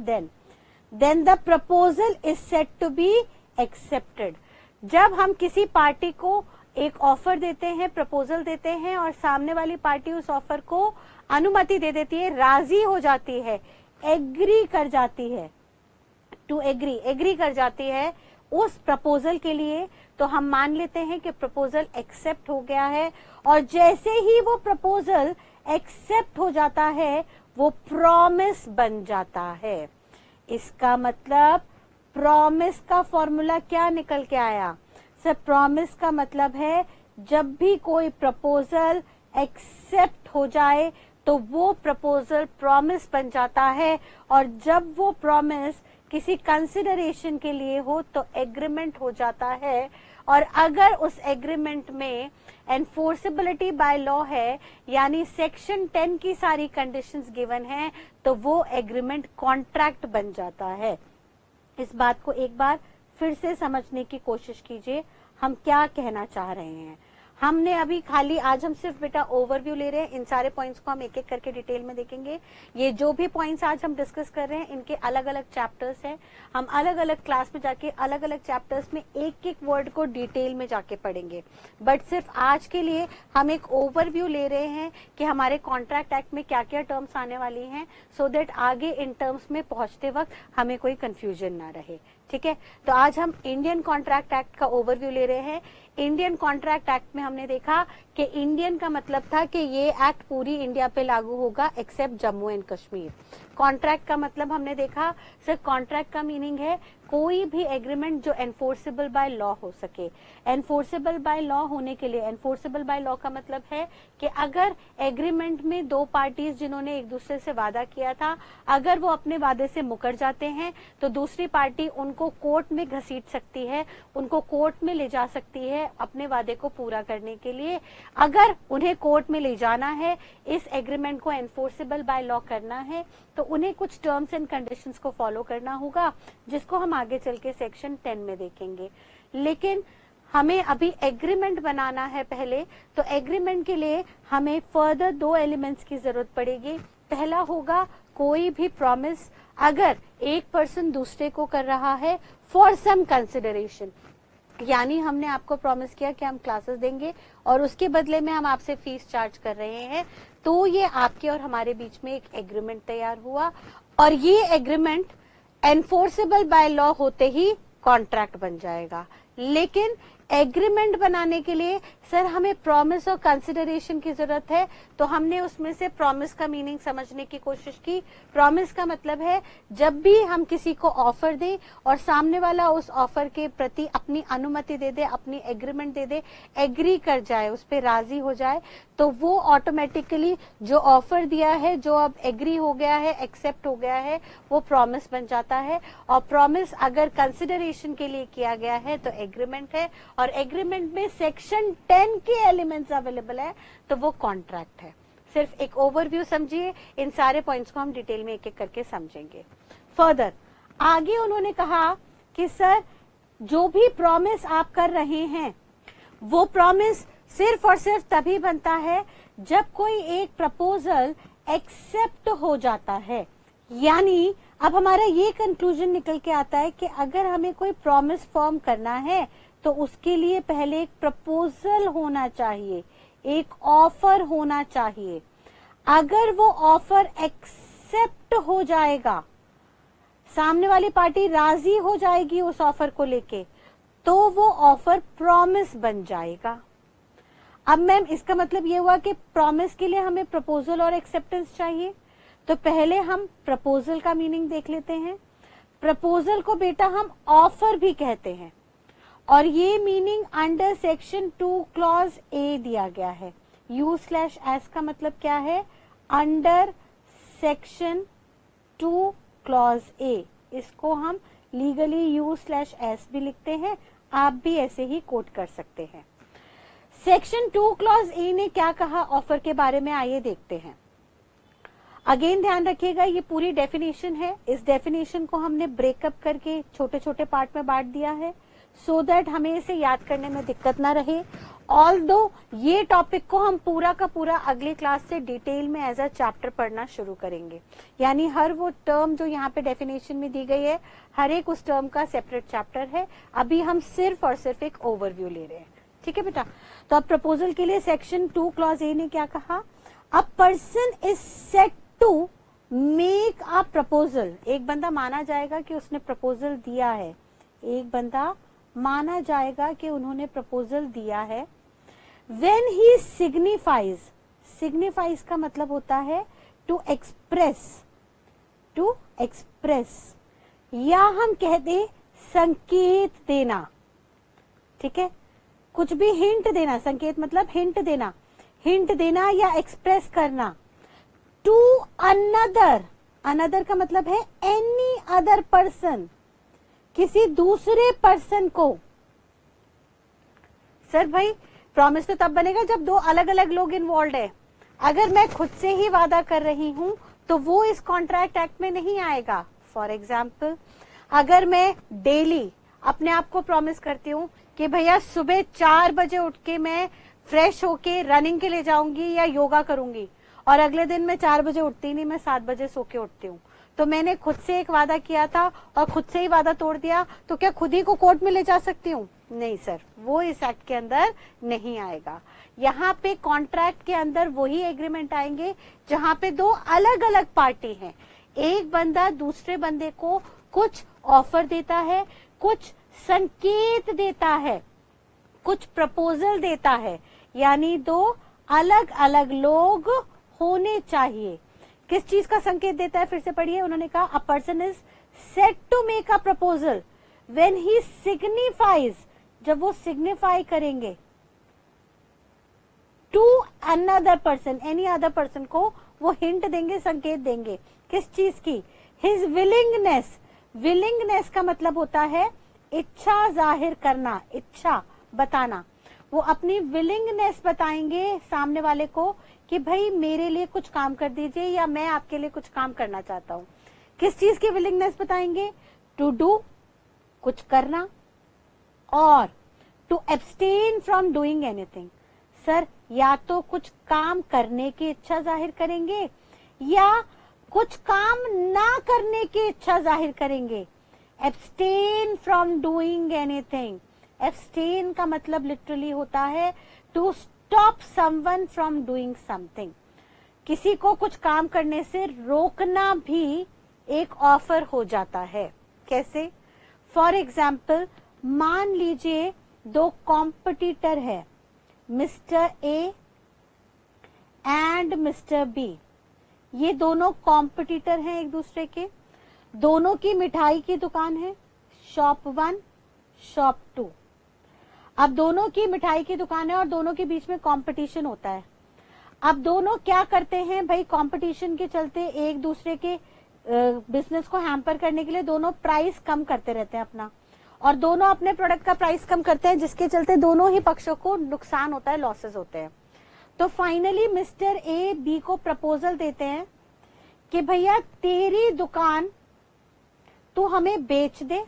then the proposal is set to be accepted. जब हम किसी पार्टी को एक ऑफर देते हैं, प्रपोजल देते हैं और सामने वाली पार्टी उस ऑफर को अनुमति दे देती है, राजी हो जाती है, एग्री कर जाती है, टू एग्री कर जाती है उस प्रपोजल के लिए, तो हम मान लेते हैं कि प्रपोजल एक्सेप्ट हो गया है। और जैसे ही वो प्रपोजल एक्सेप्ट हो जाता है वो प्रॉमिस बन जाता है। इसका मतलब प्रॉमिस का फॉर्मूला क्या निकल के आया सर? प्रॉमिस का मतलब है जब भी कोई प्रपोजल एक्सेप्ट हो जाए तो वो प्रपोजल प्रॉमिस बन जाता है, और जब वो प्रॉमिस किसी कंसिडरेशन के लिए हो तो एग्रीमेंट हो जाता है। और अगर उस एग्रीमेंट में एनफोर्सेबिलिटी बाय लॉ है, यानी सेक्शन 10 की सारी कंडीशंस गिवन हैं, तो वो एग्रीमेंट कॉन्ट्रैक्ट बन जाता है। इस बात को एक बार फिर से समझने की कोशिश कीजिए, हम क्या कहना चाह रहे हैं। हमने अभी खाली, आज हम सिर्फ बेटा ओवरव्यू ले रहे हैं, इन सारे पॉइंट्स को हम एक एक करके डिटेल में देखेंगे। ये जो भी पॉइंट्स आज हम डिस्कस कर रहे हैं इनके अलग अलग चैप्टर्स हैं, हम अलग अलग क्लास में जाके अलग अलग चैप्टर्स में एक एक वर्ड को डिटेल में जाके पढ़ेंगे। बट सिर्फ आज के लिए हम एक ओवरव्यू ले रहे हैं कि हमारे कॉन्ट्रैक्ट एक्ट में क्या क्या टर्म्स आने वाली हैं, सो दैट आगे इन टर्म्स में पहुंचते वक्त हमें कोई कंफ्यूजन ना रहे। ठीक है, तो आज हम इंडियन कॉन्ट्रैक्ट एक्ट का ओवरव्यू ले रहे हैं। इंडियन कॉन्ट्रैक्ट एक्ट में हमने देखा कि इंडियन का मतलब था कि ये एक्ट पूरी इंडिया पे लागू होगा except Jammu and Kashmir. Contract का मतलब हमने देखा सर, कॉन्ट्रैक्ट का मीनिंग है कोई भी एग्रीमेंट जो एनफोर्सेबल बाय लॉ हो सके। एनफोर्सेबल बाय लॉ होने के लिए, एनफोर्सेबल बाय लॉ का मतलब है कि अगर एग्रीमेंट में दो पार्टीज जिन्होंने एक दूसरे से वादा किया था, अगर वो अपने वादे से मुकर जाते हैं तो दूसरी पार्टी उनको कोर्ट में घसीट सकती है, उनको कोर्ट में ले जा सकती है अपने वादे को पूरा करने के लिए। अगर उन्हें कोर्ट में ले जाना है, इस एग्रीमेंट को एनफोर्सेबल बाय लॉ करना है, तो उन्हें कुछ टर्म्स एंड कंडीशंस को फॉलो करना होगा, जिसको हम आगे चल के सेक्शन 10 में देखेंगे। लेकिन हमें अभी एग्रीमेंट बनाना है पहले, तो एग्रीमेंट के लिए हमें फर्दर दो एलिमेंट्स की जरूरत पड़ेगी। पहला होगा कोई भी प्रॉमिस अगर एक पर्सन दूसरे को कर रहा है फॉर सम कंसिडरेशन, यानी हमने आपको प्रॉमिस किया कि हम क्लासेस देंगे और उसके बदले में हम आपसे फीस चार्ज कर रहे हैं, तो ये आपके और हमारे बीच में एक एग्रीमेंट तैयार हुआ, और ये एग्रीमेंट एनफोर्सेबल बाय लॉ होते ही कॉन्ट्रैक्ट बन जाएगा। लेकिन एग्रीमेंट बनाने के लिए सर हमें प्रॉमिस और कंसिडरेशन की जरूरत है, तो हमने उसमें से प्रॉमिस का मीनिंग समझने की कोशिश की। प्रॉमिस का मतलब है जब भी हम किसी को ऑफर दें और सामने वाला उस ऑफर के प्रति अपनी अनुमति दे दे, अपनी एग्रीमेंट दे दे, एग्री कर जाए, उस पर राजी हो जाए, तो वो ऑटोमेटिकली जो ऑफर दिया है, जो अब एग्री हो गया है, एक्सेप्ट हो गया है, वो प्रॉमिस बन जाता है। और प्रॉमिस अगर कंसिडरेशन के लिए किया गया है तो एग्रीमेंट है, और एग्रीमेंट में सेक्शन 10 के एलिमेंट्स अवेलेबल है, तो वो कॉन्ट्रैक्ट है। सिर्फ एक ओवरव्यू समझिए, इन सारे पॉइंट्स को हम डिटेल में एक एक करके समझेंगे। फर्दर आगे उन्होंने कहा कि सर जो भी प्रॉमिस आप कर रहे हैं वो प्रॉमिस सिर्फ और सिर्फ तभी बनता है जब कोई एक प्रपोजल एक्सेप्ट हो जाता है। यानी अब हमारा ये कंक्लूजन निकल के आता है कि अगर हमें कोई प्रॉमिस फॉर्म करना है तो उसके लिए पहले एक प्रपोजल होना चाहिए, एक ऑफर होना चाहिए। अगर वो ऑफर एक्सेप्ट हो जाएगा, सामने वाली पार्टी राजी हो जाएगी उस ऑफर को लेके, तो वो ऑफर प्रॉमिस बन जाएगा। अब मैम इसका मतलब ये हुआ कि प्रॉमिस के लिए हमें प्रपोजल और एक्सेप्टेंस चाहिए, तो पहले हम प्रपोजल का मीनिंग देख लेते हैं। प्रपोजल को बेटा हम ऑफर भी कहते हैं, और ये meaning under section 2 clause A दिया गया है। U/S का मतलब क्या है? अंडर सेक्शन 2 क्लॉज ए, इसको हम लीगली U/S भी लिखते हैं, आप भी ऐसे ही कोट कर सकते हैं। सेक्शन 2 क्लॉज ए ने क्या कहा ऑफर के बारे में, आइए देखते हैं। अगेन ध्यान रखिएगा ये पूरी डेफिनेशन है, इस डेफिनेशन को हमने ब्रेकअप करके छोटे छोटे पार्ट में बांट दिया है, सो दैट हमें इसे याद करने में दिक्कत ना रहे। ऑल्दो ये टॉपिक को हम पूरा का पूरा अगली क्लास से डिटेल में एज अ चैप्टर पढ़ना शुरू करेंगे, यानी हर वो टर्म जो यहाँ पे डेफिनेशन में दी गई है, हर एक उस टर्म का सेपरेट चैप्टर है। अभी हम सिर्फ और सिर्फ एक ओवरव्यू ले रहे हैं, ठीक है बेटा। तो अब प्रपोजल के लिए सेक्शन 2 क्लॉज ए ने क्या कहा, a person is set to make a proposal. एक बंदा माना जाएगा कि उसने प्रपोजल दिया है, एक बंदा माना जाएगा कि उन्होंने प्रपोजल दिया है। When he signifies, signifies का मतलब होता है to express, to express, या हम कहते संकेत देना, ठीक है, कुछ भी हिंट देना, संकेत मतलब हिंट देना, हिंट देना या एक्सप्रेस करना। टू अनदर, अनदर का मतलब है एनी अदर पर्सन, किसी दूसरे पर्सन को। सर भाई प्रॉमिस तो तब बनेगा जब दो अलग अलग लोग इन्वॉल्व है। अगर मैं खुद से ही वादा कर रही हूं तो वो इस कॉन्ट्रैक्ट एक्ट में नहीं आएगा। फॉर एग्जाम्पल, अगर मैं डेली अपने आप को प्रॉमिस करती हूँ कि भैया सुबह 4 बजे उठ के मैं फ्रेश होके रनिंग के लिए जाऊंगी या योगा करूंगी, और अगले दिन मैं 4 बजे उठती नहीं, मैं 7 बजे सो के उठती हूँ, तो मैंने खुद से एक वादा किया था और खुद से ही वादा तोड़ दिया, तो क्या खुद ही को कोर्ट में ले जा सकती हूँ? नहीं सर, वो इस एक्ट के अंदर नहीं आएगा। यहाँ पे कॉन्ट्रैक्ट के अंदर वही एग्रीमेंट आएंगे जहाँ पे दो अलग अलग पार्टी हैं। एक बंदा दूसरे बंदे को कुछ ऑफर देता है, कुछ संकेत देता है, कुछ प्रपोजल देता है, यानी दो अलग अलग लोग होने चाहिए। किस चीज का संकेत देता है, फिर से पढ़िए। उन्होंने कहा a person is set to make a proposal when he signifies, जब वो सिग्निफाई करेंगे to another person, any other person को वो हिंट देंगे, संकेत देंगे किस चीज की, हिज विलिंगनेस। विलिंगनेस का मतलब होता है इच्छा जाहिर करना, इच्छा बताना। वो अपनी विलिंगनेस बताएंगे सामने वाले को कि भाई मेरे लिए कुछ काम कर दीजिए या मैं आपके लिए कुछ काम करना चाहता हूँ। किस चीज की विलिंगनेस बताएंगे? टू डू, कुछ करना, और to abstain from doing anything. Sir या तो कुछ काम करने की इच्छा जाहिर करेंगे या कुछ काम ना करने की इच्छा जाहिर करेंगे। Abstain from doing anything. Abstain का मतलब लिटरली होता है to stop someone from doing something. किसी को कुछ काम करने से रोकना भी एक ऑफर हो जाता है। कैसे? फॉर एग्जाम्पल, मान लीजिए दो कॉम्पिटिटर है, mister A and mister B. ये दोनों कॉम्पिटिटर हैं एक दूसरे के। दोनों की मिठाई की दुकान है, शॉप 1, शॉप 2। अब दोनों की मिठाई की दुकान है और दोनों के बीच में कंपटीशन होता है। अब दोनों क्या करते हैं भाई, कंपटीशन के चलते एक दूसरे के बिजनेस को हैम्पर करने के लिए दोनों प्राइस कम करते रहते हैं अपना, और दोनों अपने प्रोडक्ट का प्राइस कम करते हैं, जिसके चलते दोनों ही पक्षों को नुकसान होता है, लॉसेस होते हैं। तो फाइनली मिस्टर ए बी को प्रपोजल देते हैं कि भैया तेरी दुकान तू हमें बेच दे,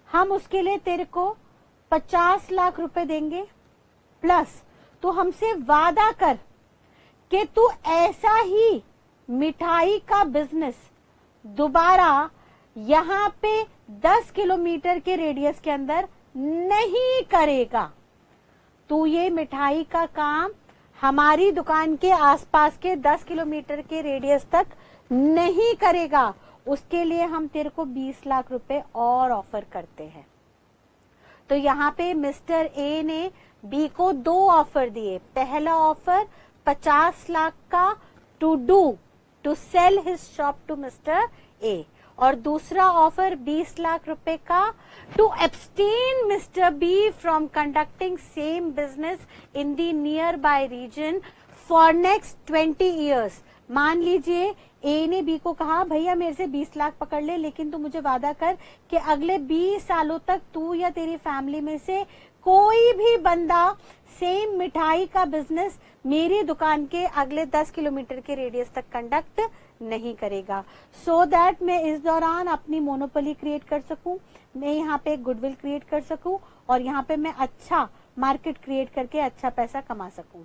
हम उसके लिए तेरे को 50 लाख रुपए देंगे, प्लस तू हमसे वादा कर कि तू ऐसा ही मिठाई का बिजनेस दोबारा यहाँ पे 10 किलोमीटर के रेडियस के अंदर नहीं करेगा। तू ये मिठाई का काम हमारी दुकान के आसपास के 10 किलोमीटर के रेडियस तक नहीं करेगा। उसके लिए हम तेरे को 20 लाख रुपए और ऑफर करते हैं। तो यहाँ पे मिस्टर ए ने बी को 2 ऑफर दिए। पहला ऑफर 50 लाख का to sell his shop to mister A, और दूसरा ऑफर 20 लाख रुपए का to abstain mister B from conducting same business in the nearby region for next 20 years. मान लीजिए ए ने बी को कहा भैया मेरे से 20 लाख पकड़ ले, लेकिन तू मुझे वादा कर कि अगले 20 सालों तक तू या तेरी फैमिली में से कोई भी बंदा सेम मिठाई का बिजनेस मेरी दुकान के अगले 10 किलोमीटर के रेडियस तक कंडक्ट नहीं करेगा, सो दैट मैं इस दौरान अपनी मोनोपोली क्रिएट कर सकूं, मैं यहाँ पे गुडविल क्रिएट कर सकूं, और यहाँ पे मैं अच्छा मार्केट क्रिएट करके अच्छा पैसा कमा सकूं।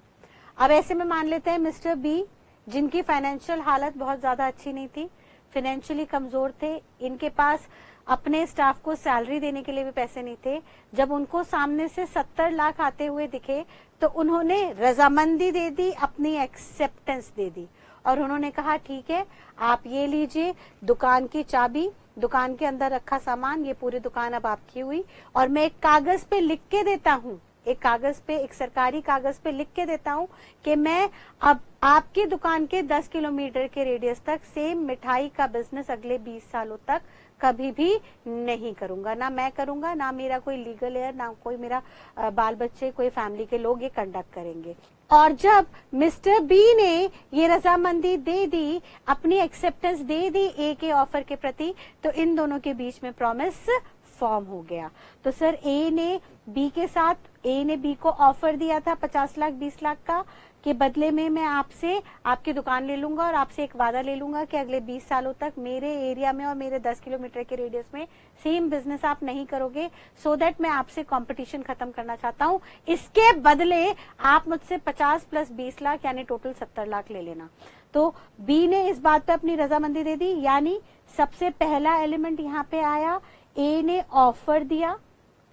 अब ऐसे में मान लेते हैं मिस्टर बी, जिनकी फाइनेंशियल हालत बहुत ज्यादा अच्छी नहीं थी, फाइनेंशियली कमजोर थे, इनके पास अपने स्टाफ को सैलरी देने के लिए भी पैसे नहीं थे। जब उनको सामने से 70 लाख आते हुए दिखे तो उन्होंने रजामंदी दे दी, अपनी एक्सेप्टेंस दे दी और उन्होंने कहा ठीक है, आप ये लीजिए दुकान की चाबी, दुकान के अंदर रखा सामान, ये पूरी दुकान अब आपकी हुई और मैं एक कागज पे लिख के देता हूँ, एक कागज पे, एक सरकारी कागज पे लिख के देता हूँ कि मैं अब आपकी दुकान के 10 किलोमीटर के रेडियस तक सेम मिठाई का बिजनेस अगले 20 सालों तक कभी भी नहीं करूंगा, ना मैं करूंगा, ना मेरा कोई लीगल एयर, ना कोई मेरा बाल बच्चे, कोई फैमिली के लोग ये कंडक्ट करेंगे। और जब मिस्टर बी ने ये रजामंदी दे दी, अपनी एक्सेप्टेंस दे दी ए के ऑफर के प्रति, तो इन दोनों के बीच में प्रॉमिस फॉर्म हो गया। तो सर ए ने बी के साथ, ए ने बी को ऑफर दिया था 50 लाख 20 लाख का कि बदले में मैं आपसे आपकी दुकान ले लूंगा और आपसे एक वादा ले लूंगा कि अगले 20 सालों तक मेरे एरिया में और मेरे 10 किलोमीटर के रेडियस में सेम बिजनेस आप नहीं करोगे, सो दैट मैं आपसे कंपटीशन खत्म करना चाहता हूं। इसके बदले आप मुझसे 50 प्लस 20 लाख यानी टोटल 70 लाख ले लेना। तो बी ने इस बात पे अपनी रजामंदी दे दी, यानी सबसे पहला एलिमेंट यहाँ पे आया, ए ने ऑफर दिया,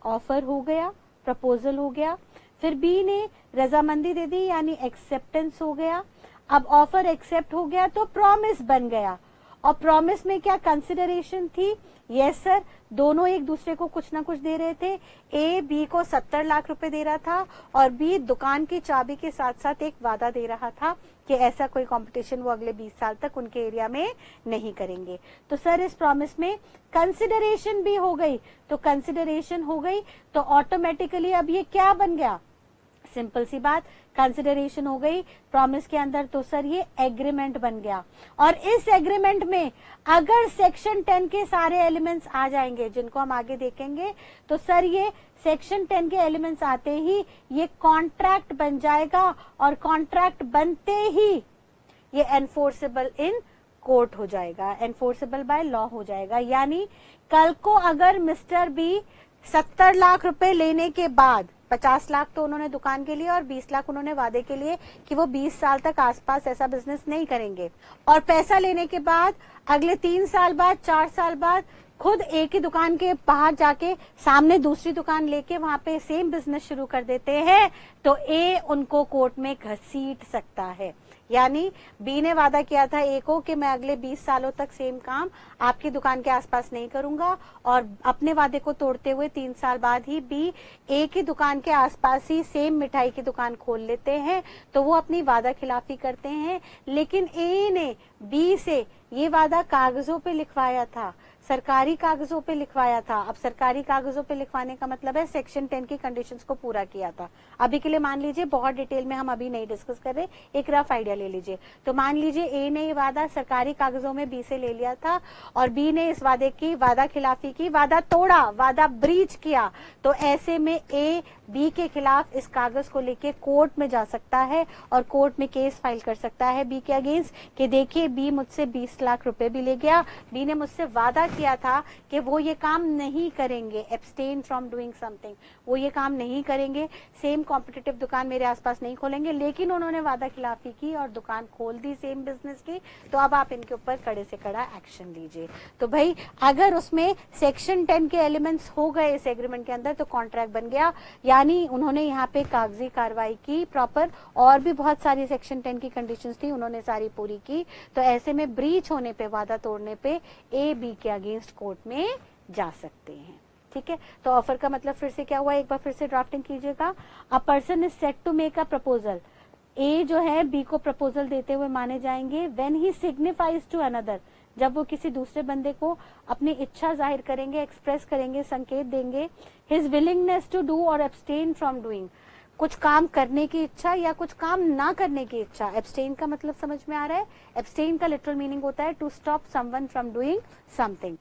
ऑफर हो गया, प्रपोजल हो गया, फिर बी ने रजामंदी दे दी यानी एक्सेप्टेंस हो गया। अब ऑफर एक्सेप्ट हो गया तो प्रॉमिस बन गया, और प्रॉमिस में क्या कंसिडरेशन थी? यस सर, दोनों एक दूसरे को कुछ ना कुछ दे रहे थे। ए बी को 70 लाख रुपए दे रहा था और बी दुकान की चाबी के साथ साथ एक वादा दे रहा था कि ऐसा कोई कंपटीशन वो अगले 20 साल तक उनके एरिया में नहीं करेंगे। तो सर इस प्रॉमिस में कंसिडरेशन भी हो गई, तो कंसिडरेशन हो गई तो ऑटोमेटिकली अब ये क्या बन गया? सिंपल सी बात, कंसिडरेशन हो गई प्रॉमिस के अंदर, तो सर ये एग्रीमेंट बन गया। और इस एग्रीमेंट में अगर सेक्शन 10 के सारे एलिमेंट्स आ जाएंगे, जिनको हम आगे देखेंगे, तो सर ये सेक्शन 10 के एलिमेंट्स आते ही ये कॉन्ट्रैक्ट बन जाएगा और कॉन्ट्रैक्ट बनते ही ये एनफोर्सेबल इन कोर्ट हो जाएगा, एनफोर्सेबल बाय लॉ हो जाएगा। यानी कल को अगर मिस्टर बी 70 लाख रुपए लेने के बाद 50 लाख तो उन्होंने दुकान के लिए और 20 लाख उन्होंने वादे के लिए कि वो 20 साल तक आसपास ऐसा बिजनेस नहीं करेंगे, और पैसा लेने के बाद अगले 3 साल बाद 4 साल बाद खुद एक ही दुकान के बाहर जाके सामने दूसरी दुकान लेके वहां पे सेम बिजनेस शुरू कर देते हैं, तो ए उनको कोर्ट में घसीट सकता है। यानी बी ने वादा किया था ए को कि मैं अगले 20 सालों तक सेम काम आपकी दुकान के आसपास नहीं करूंगा, और अपने वादे को तोड़ते हुए 3 साल बाद ही बी ए की दुकान के आसपास ही सेम मिठाई की दुकान खोल लेते हैं, तो वो अपनी वादा खिलाफी करते हैं। लेकिन ए ने बी से ये वादा कागजों पे लिखवाया था, सरकारी कागजों पे लिखवाया था। अब सरकारी कागजों पे लिखवाने का मतलब है सेक्शन 10 की कंडीशंस को पूरा किया था। अभी के लिए मान लीजिए, बहुत डिटेल में हम अभी नहीं डिस्कस कर रहे, एक रफ आइडिया ले लीजिए। तो मान लीजिए ए ने ये वादा सरकारी कागजों में बी से ले लिया था और बी ने इस वादे की वादा खिलाफी की, वादा तोड़ा, वादा ब्रीच किया, तो ऐसे में ए बी के खिलाफ इस कागज को लेके कोर्ट में जा सकता है और कोर्ट में केस फाइल कर सकता है बी के अगेंस्ट कि देखिए बी मुझसे 20 लाख रुपए भी ले गया, बी ने मुझसे वादा किया था कि वो ये काम नहीं करेंगे, एब्सटेन फ्रॉम डूइंग समथिंग, वो ये काम नहीं करेंगे, सेम कॉम्पिटिटिव दुकान मेरे आसपास नहीं खोलेंगे, लेकिन उन्होंने वादा खिलाफी की और दुकान खोल दी सेम बिजनेस की, तो अब आप इनके ऊपर कड़े से कड़ा एक्शन लीजिए। तो भाई अगर उसमें सेक्शन 10 के एलिमेंट्स हो गए इस एग्रीमेंट के अंदर तो कॉन्ट्रैक्ट बन गया, यानी उन्होंने यहाँ पे कागजी कार्रवाई की प्रॉपर, और भी बहुत सारी सेक्शन 10 की कंडीशंस थी उन्होंने सारी पूरी की, तो ऐसे में ब्रीच होने पे, वादा तोड़ने पे ए बी के अगेंस्ट कोर्ट में जा सकते हैं। ठीक है, तो ऑफर का मतलब फिर से क्या हुआ, एक बार फिर से ड्राफ्टिंग कीजिएगा। A person is set to make a proposal, A जो है बी को प्रपोजल देते हुए माने जाएंगे when he signifies to another, जब वो किसी दूसरे बंदे को अपनी इच्छा जाहिर करेंगे, एक्सप्रेस करेंगे, संकेत देंगे, हिज विलिंगनेस टू डू और एब्सटेन फ्रॉम डूइंग, कुछ काम करने की इच्छा या कुछ काम ना करने की इच्छा। एब्सटेन का मतलब समझ में आ रहा है? एब्सटेन का लिटरल मीनिंग होता है to stop someone from doing something,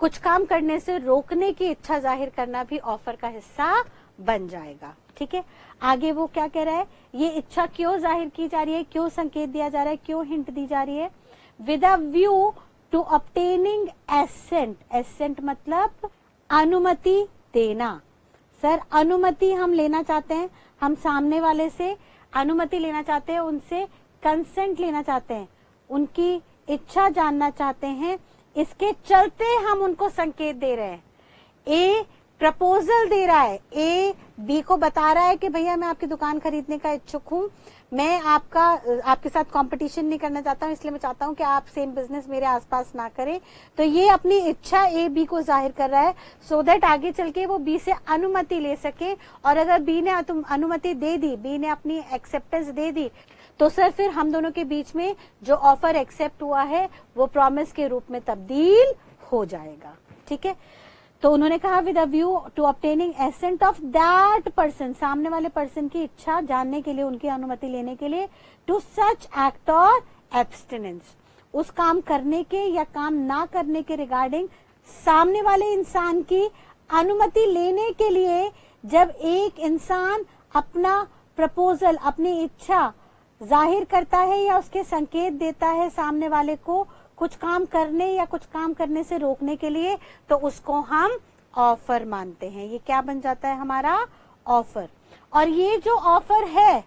कुछ काम करने से रोकने की इच्छा जाहिर करना भी ऑफर का हिस्सा बन जाएगा। ठीक है, आगे वो क्या कह रहा है, ये इच्छा क्यों जाहिर की जा रही है, क्यों संकेत दिया जा रहा है, क्यों हिंट दी जा रही है? With a view to obtaining assent, assent मतलब अनुमति देना, सर अनुमति हम लेना चाहते हैं, हम सामने वाले से अनुमति लेना चाहते हैं, उनसे कंसेंट लेना चाहते हैं, उनकी इच्छा जानना चाहते हैं, इसके चलते हम उनको संकेत दे रहे हैं। ए प्रपोजल दे रहा है, ए बी को बता रहा है कि भैया मैं आपकी दुकान खरीदने का इच्छुक हूं, मैं आपके साथ कंपटीशन नहीं करना चाहता हूं, इसलिए मैं चाहता हूं कि आप सेम बिजनेस मेरे आसपास ना करें। तो ये अपनी इच्छा ए बी को जाहिर कर रहा है सो दैट आगे चल के वो बी से अनुमति ले सके। और अगर बी ने अनुमति दे दी, बी ने अपनी एक्सेप्टेंस दे दी, तो सर फिर हम दोनों के बीच में जो ऑफर एक्सेप्ट हुआ है वो प्रॉमिस के रूप में तब्दील हो जाएगा। ठीक है, तो उन्होंने कहा with a view to obtaining assent of that person, सामने वाले पर्सन की इच्छा जानने के लिए, उनकी अनुमति लेने के लिए, टू सच एक्ट और एब्स्टिनेंस, उस काम करने के या काम ना करने के रिगार्डिंग सामने वाले इंसान की अनुमति लेने के लिए जब एक इंसान अपना प्रपोजल, अपनी इच्छा जाहिर करता है या उसके संकेत देता है सामने वाले को कुछ काम करने या कुछ काम करने से रोकने के लिए, तो उसको हम ऑफर मानते हैं। ये क्या बन जाता है हमारा ऑफर। और ये जो ऑफर है,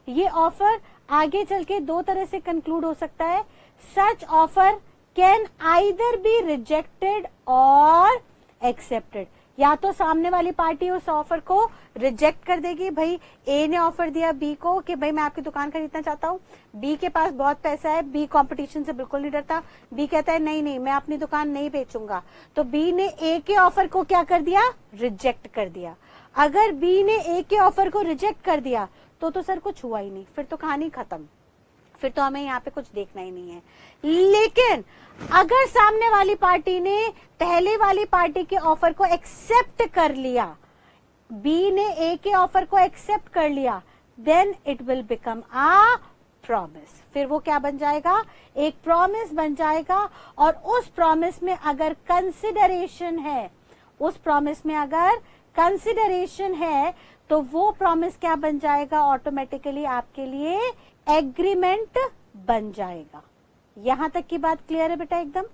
ये ऑफर आगे चल के दो तरह से कंक्लूड हो सकता है। Such offer can either be rejected और एक्सेप्टेड, या तो सामने वाली पार्टी उस ऑफर को रिजेक्ट कर देगी, भाई ए ने ऑफर दिया बी को कि भाई मैं आपकी दुकान खरीदना चाहता हूँ, बी के पास बहुत पैसा है, बी कंपटीशन से बिल्कुल नहीं डरता, बी कहता है नहीं मैं अपनी दुकान नहीं बेचूंगा, तो बी ने ए के ऑफर को क्या कर दिया, रिजेक्ट कर दिया। अगर बी ने ए के ऑफर को रिजेक्ट कर दिया तो सर कुछ हुआ ही नहीं, फिर तो कहानी खत्म, फिर तो हमें यहाँ पे कुछ देखना ही नहीं है। लेकिन अगर सामने वाली पार्टी ने पहले वाली पार्टी के ऑफर को एक्सेप्ट कर लिया, बी ने ए के ऑफर को एक्सेप्ट कर लिया, then it will become a promise. फिर वो क्या बन जाएगा, एक प्रॉमिस बन जाएगा। और उस प्रॉमिस में अगर कंसिडरेशन है, उस प्रॉमिस में अगर कंसिडरेशन है, तो वो प्रॉमिस क्या बन जाएगा, ऑटोमेटिकली आपके लिए एग्रीमेंट बन जाएगा। यहां तक की बात क्लियर है बेटा, एकदम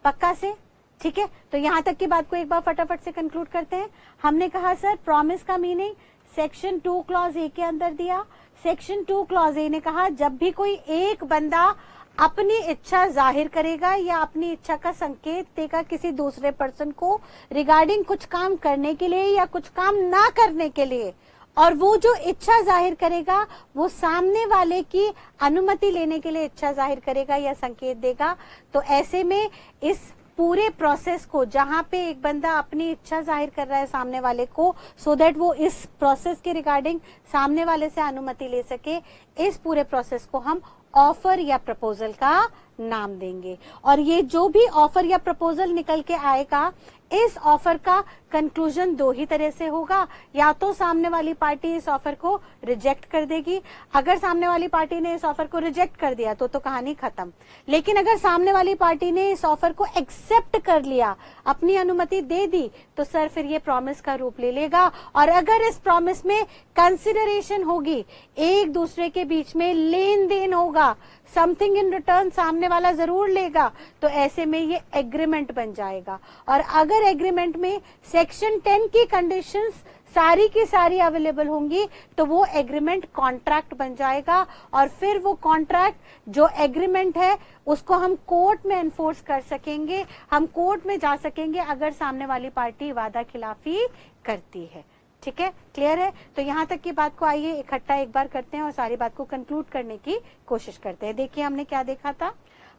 पक्का से? ठीक है, तो यहां तक की बात को एक बार फटाफट से कंक्लूड करते हैं। हमने कहा सर प्रॉमिस का मीनिंग सेक्शन 2 क्लॉज ए के अंदर दिया। सेक्शन 2 क्लॉज ए ने कहा जब भी कोई एक बंदा अपनी इच्छा जाहिर करेगा या अपनी इच्छा का संकेत देगा किसी दूसरे पर्सन को रिगार्डिंग कुछ काम करने के लिए या कुछ काम ना करने के लिए, और वो जो इच्छा जाहिर करेगा वो सामने वाले की अनुमति लेने के लिए इच्छा जाहिर करेगा या संकेत देगा, तो ऐसे में इस पूरे प्रोसेस को, जहां पे एक बंदा अपनी इच्छा जाहिर कर रहा है सामने वाले को सो दैट वो इस प्रोसेस के रिगार्डिंग सामने वाले से अनुमति ले सके, इस पूरे प्रोसेस को हम ऑफर या प्रपोजल का नाम देंगे। और ये जो भी ऑफर या प्रपोजल निकल के आएगा, इस ऑफर का कंक्लूजन दो ही तरह से होगा, या तो सामने वाली पार्टी इस ऑफर को रिजेक्ट कर देगी। अगर सामने वाली पार्टी ने इस ऑफर को रिजेक्ट कर दिया तो कहानी खत्म। लेकिन अगर सामने वाली पार्टी ने इस ऑफर को एक्सेप्ट कर लिया, अपनी अनुमति दे दी, तो सर फिर ये प्रॉमिस का रूप ले लेगा। और अगर इस प्रॉमिस में कंसिडरेशन होगी, एक दूसरे के बीच में लेन देन होगा, समथिंग इन रिटर्न सामने वाला जरूर लेगा, तो ऐसे में ये एग्रीमेंट बन जाएगा। और अगर एग्रीमेंट में सेक्शन 10 की कंडीशंस सारी की सारी अवेलेबल होंगी, तो वो एग्रीमेंट कॉन्ट्रैक्ट बन जाएगा। और फिर वो कॉन्ट्रैक्ट जो एग्रीमेंट है उसको हम कोर्ट में एनफोर्स कर सकेंगे, हम कोर्ट में जा सकेंगे अगर सामने वाली पार्टी वादा खिलाफी करती है। ठीक है, क्लियर है? तो यहाँ तक की बात को आइए इकट्ठा एक बार करते हैं और सारी बात को कंक्लूड करने की कोशिश करते हैं। देखिए हमने क्या देखा था,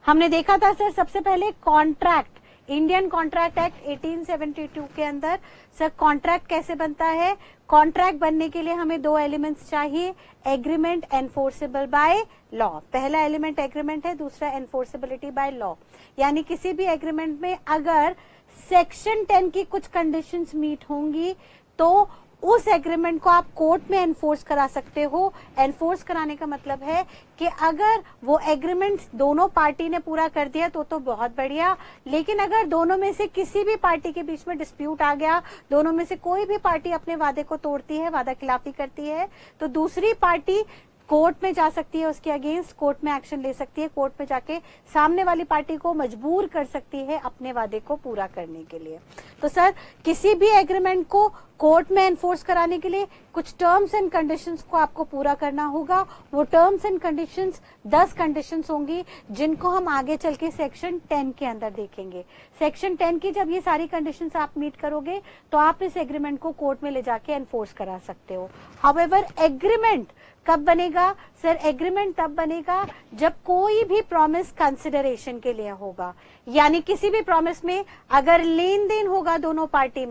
हमने देखा था सर सबसे पहले कॉन्ट्रैक्ट, इंडियन कॉन्ट्रैक्ट एक्ट 1872 के अंदर सर कॉन्ट्रैक्ट कैसे बनता है। कॉन्ट्रैक्ट बनने के लिए हमें दो एलिमेंट्स चाहिए, एग्रीमेंट एनफोर्सेबल बाय लॉ। पहला एलिमेंट एग्रीमेंट है, दूसरा एनफोर्सेबिलिटी बाय लॉ। यानी किसी भी एग्रीमेंट में अगर सेक्शन 10 की कुछ कंडीशंस मीट होंगी तो उस एग्रीमेंट को आप कोर्ट में एनफोर्स करा सकते हो। एनफोर्स कराने का मतलब है कि अगर वो एग्रीमेंट दोनों पार्टी ने पूरा कर दिया तो बहुत बढ़िया, लेकिन अगर दोनों में से किसी भी पार्टी के बीच में डिस्प्यूट आ गया, दोनों में से कोई भी पार्टी अपने वादे को तोड़ती है, वादा खिलाफी करती है, तो दूसरी पार्टी कोर्ट में जा सकती है, उसके अगेंस्ट कोर्ट में एक्शन ले सकती है, कोर्ट में जाके सामने वाली पार्टी को मजबूर कर सकती है अपने वादे को पूरा करने के लिए। तो सर किसी भी एग्रीमेंट को कोर्ट में एनफोर्स कराने के लिए कुछ टर्म्स एंड कंडीशंस को आपको पूरा करना होगा। वो टर्म्स एंड कंडीशंस 10 कंडीशंस होंगी जिनको हम आगे चल के सेक्शन 10 के अंदर देखेंगे। सेक्शन 10 की जब ये सारी कंडीशंस आप मीट करोगे तो आप इस एग्रीमेंट को कोर्ट में ले जाके एनफोर्स करा सकते हो। हाउएवर एग्रीमेंट कब बनेगा? सर एग्रीमेंट तब बनेगा जब कोई भी प्रॉमिस कंसिडरेशन के लिए होगा, यानी किसी भी प्रॉमिस में अगर लेन देन होगा दोनों पार्टी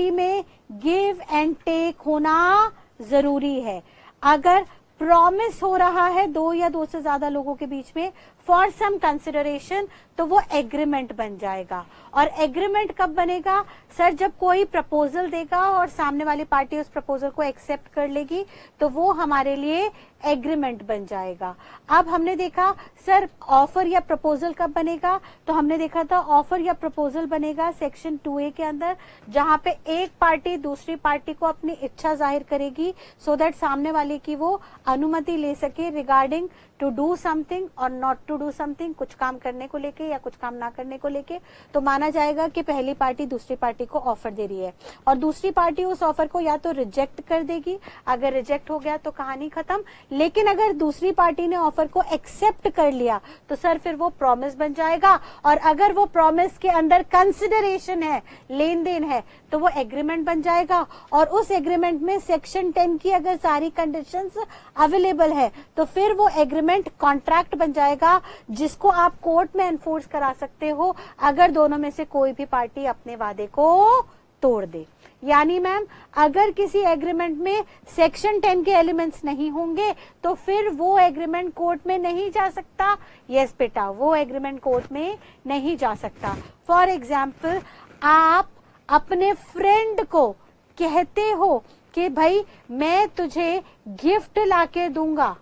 में गिव एंड टेक होना जरूरी है। अगर प्रॉमिस हो रहा है 2 या 2 से ज्यादा लोगों के बीच में फॉर सम कंसिडरेशन, तो वो एग्रीमेंट बन जाएगा। और एग्रीमेंट कब बनेगा? सर जब कोई प्रपोजल देगा और सामने वाली पार्टी उस प्रपोजल को एक्सेप्ट कर लेगी तो वो हमारे लिए एग्रीमेंट बन जाएगा। अब हमने देखा सर ऑफर या प्रपोजल कब बनेगा, तो हमने देखा था ऑफर या प्रपोजल बनेगा सेक्शन 2A के अंदर, जहां पे एक पार्टी दूसरी पार्टी को अपनी इच्छा जाहिर करेगी सो दैट सामने वाले की वो अनुमति ले सके रिगार्डिंग टू डू समथिंग और नॉट टू डू समथिंग, कुछ काम करने को लेके या कुछ काम ना करने को लेके। तो माना जाएगा कि पहली पार्टी दूसरी पार्टी को ऑफर दे रही है और दूसरी पार्टी उस ऑफर को या तो रिजेक्ट कर देगी, अगर रिजेक्ट हो गया तो कहानी खत्म। लेकिन अगर दूसरी पार्टी ने ऑफर को एक्सेप्ट कर लिया तो सर फिर वो प्रॉमिस बन जाएगा, और अगर वो प्रॉमिस के अंदर कंसिडरेशन है, लेन देन है, तो वो एग्रीमेंट बन जाएगा। और उस एग्रीमेंट में सेक्शन 10 की अगर सारी कंडीशंस अवेलेबल है तो फिर वो एग्रीमेंट कॉन्ट्रैक्ट बन जाएगा, जिसको आप कोर्ट में एनफोर्स करा सकते हो अगर दोनों में से कोई भी पार्टी अपने वादे को तोड़ दे। यानी मैम अगर किसी एग्रीमेंट में सेक्शन 10 के एलिमेंट्स नहीं होंगे तो फिर वो एग्रीमेंट कोर्ट में नहीं जा सकता। यस बेटा, वो एग्रीमेंट कोर्ट में नहीं जा सकता। फॉर एग्जाम्पल, आप अपने फ्रेंड को कहते हो कि भाई मैं तुझे गिफ्ट लाके दूंगा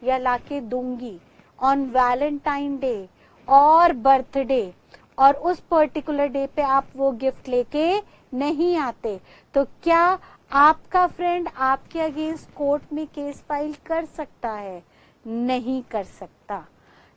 या लाके दूंगी ऑन वैलेंटाइन डे और बर्थडे, और उस पर्टिकुलर डे पे आप वो गिफ्ट लेके नहीं आते, तो क्या आपका फ्रेंड आपके अगेंस्ट कोर्ट में केस फाइल कर सकता है? नहीं कर सकता।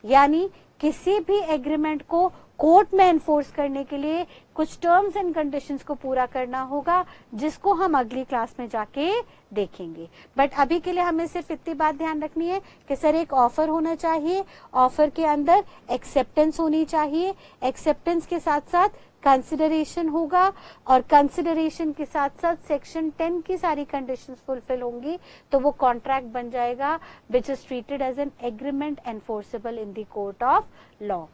यानी किसी भी एग्रीमेंट को कोर्ट में एनफोर्स करने के लिए कुछ टर्म्स एंड कंडीशंस को पूरा करना होगा, जिसको हम अगली क्लास में जाके देखेंगे। बट अभी के लिए हमें सिर्फ इतनी बात ध्यान रखनी है कि सर एक ऑफर होना चाहिए, ऑफर के अंदर एक्सेप्टेंस होनी चाहिए, एक्सेप्टेंस के साथ साथ कंसिडरेशन होगा, और कंसिडरेशन के साथ साथ सेक्शन 10 की सारी कंडीशंस फुलफिल होंगी, तो वो कॉन्ट्रैक्ट बन जाएगा which is treated as an agreement enforceable in the court of law.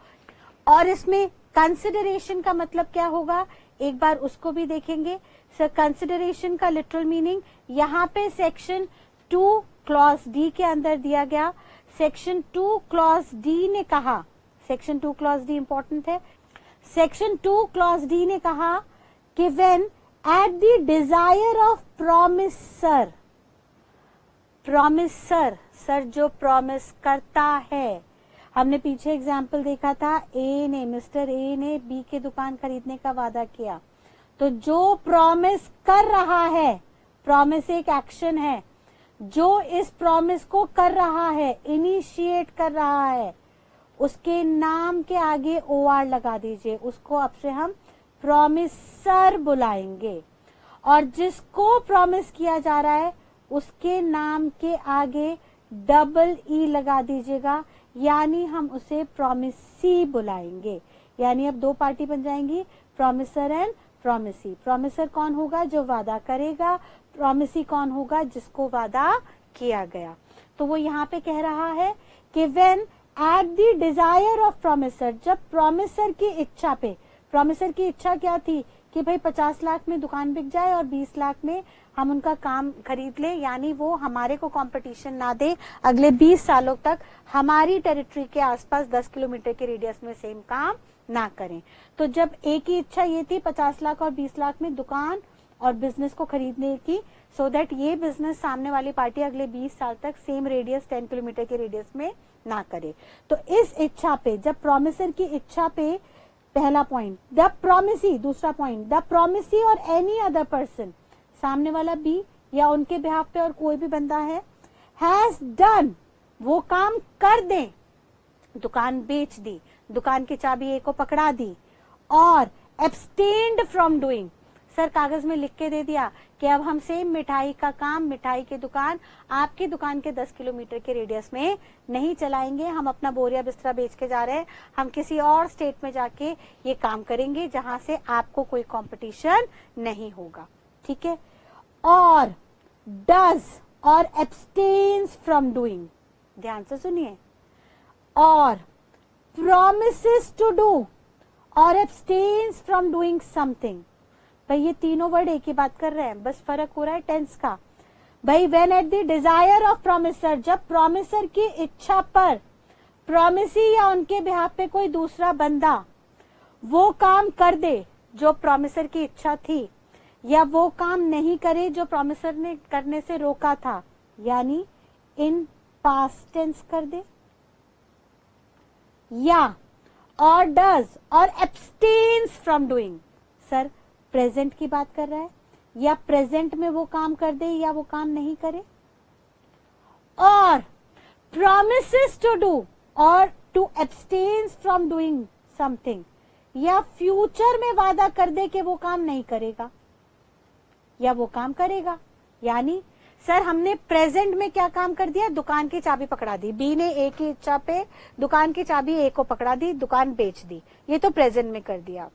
और इसमें कंसिडरेशन का मतलब क्या होगा, एक बार उसको भी देखेंगे। सर कंसिडरेशन का लिटरल मीनिंग यहाँ पे सेक्शन 2 क्लॉज डी के अंदर दिया गया। सेक्शन 2 क्लॉज डी ने कहा, सेक्शन 2 क्लॉज डी इंपॉर्टेंट है, सेक्शन 2 क्लॉज डी ने कहा कि when at the desire of promiser, promiser sir जो प्रॉमिस करता है, हमने पीछे एग्जाम्पल देखा था, मिस्टर ए ने बी की दुकान खरीदने का वादा किया, तो जो प्रॉमिस कर रहा है, प्रॉमिस एक एक्शन है, जो इस प्रॉमिस को कर रहा है, इनिशिएट कर रहा है, उसके नाम के आगे OR लगा दीजिए, उसको अब से हम प्रॉमिसर बुलाएंगे। और जिसको प्रॉमिस किया जा रहा है उसके नाम के आगे E लगा दीजिएगा, यानी हम उसे प्रॉमिसी बुलाएंगे। यानी अब 2 पार्टी बन जाएंगी, प्रॉमिसर एंड प्रॉमिसी। प्रॉमिसर कौन होगा? जो वादा करेगा। प्रॉमिसी कौन होगा? जिसको वादा किया गया। तो वो यहाँ पे कह रहा है कि when at the desire of promiser, जब प्रॉमिसर की इच्छा पे, प्रॉमिसर की इच्छा क्या थी कि भाई 50 लाख में दुकान बिक जाए और 20 लाख में हम उनका काम खरीद ले, यानी वो हमारे को कंपटीशन ना दे, अगले 20 सालों तक हमारी टेरिटरी के आसपास 10 किलोमीटर के रेडियस में सेम काम ना करें। तो जब एक ही इच्छा ये थी 50 लाख और 20 लाख में दुकान और बिजनेस को खरीदने की, सो दैट ये बिजनेस सामने वाली पार्टी अगले 20 साल तक सेम रेडियस 10 किलोमीटर के रेडियस में ना करे। तो इस इच्छा पे, जब प्रॉमिसर की इच्छा पे, पहला पॉइंट द प्रॉमिसी, दूसरा पॉइंट द प्रॉमिसी और एनी अदर पर्सन, सामने वाला बी या उनके बिहाफ पे और कोई भी बंदा है, हैज डन, वो काम कर दे, दुकान बेच दी, दुकान की चाबी ए को पकड़ा दी, और एब्सटेन्ड फ्रॉम डूइंग, सर कागज में लिख के दे दिया कि अब हम सेम मिठाई का काम, मिठाई की दुकान आपकी दुकान के 10 किलोमीटर के रेडियस में नहीं चलाएंगे, हम अपना बोरिया बिस्तरा बेच के जा रहे हैं, हम किसी और स्टेट में जाके ये काम करेंगे जहां से आपको कोई कंपटीशन नहीं होगा, ठीक है। और डज और एब्सटेन्स फ्रॉम डूइंग, ध्यान से सुनिए, और promises to do और abstains from doing something, भाई ये तीनों वर्ड एक ही बात कर रहे हैं, बस फर्क हो रहा है टेंस का। भाई when at the desire of promiser, जब प्रोमिसर की इच्छा पर प्रोमिसी या उनके बिहाफ पे कोई दूसरा बंदा वो काम कर दे जो प्रोमिसर की इच्छा थी, या वो काम नहीं करे जो प्रोमिसर ने करने से रोका था, यानी इन पास्ट टेंस कर दे, या और डज और abstains from doing, sir present की बात कर रहा है, या प्रेजेंट में वो काम कर दे या वो काम नहीं करे, और promises to do और to abstain from doing something, या फ्यूचर में वादा कर दे कि वो काम नहीं करेगा या वो काम करेगा। यानी सर हमने प्रेजेंट में क्या काम कर दिया, दुकान की चाबी पकड़ा दी, बी ने ए की इच्छा पे दुकान की चाबी ए को पकड़ा दी, दुकान बेच दी, ये तो प्रेजेंट में कर दिया,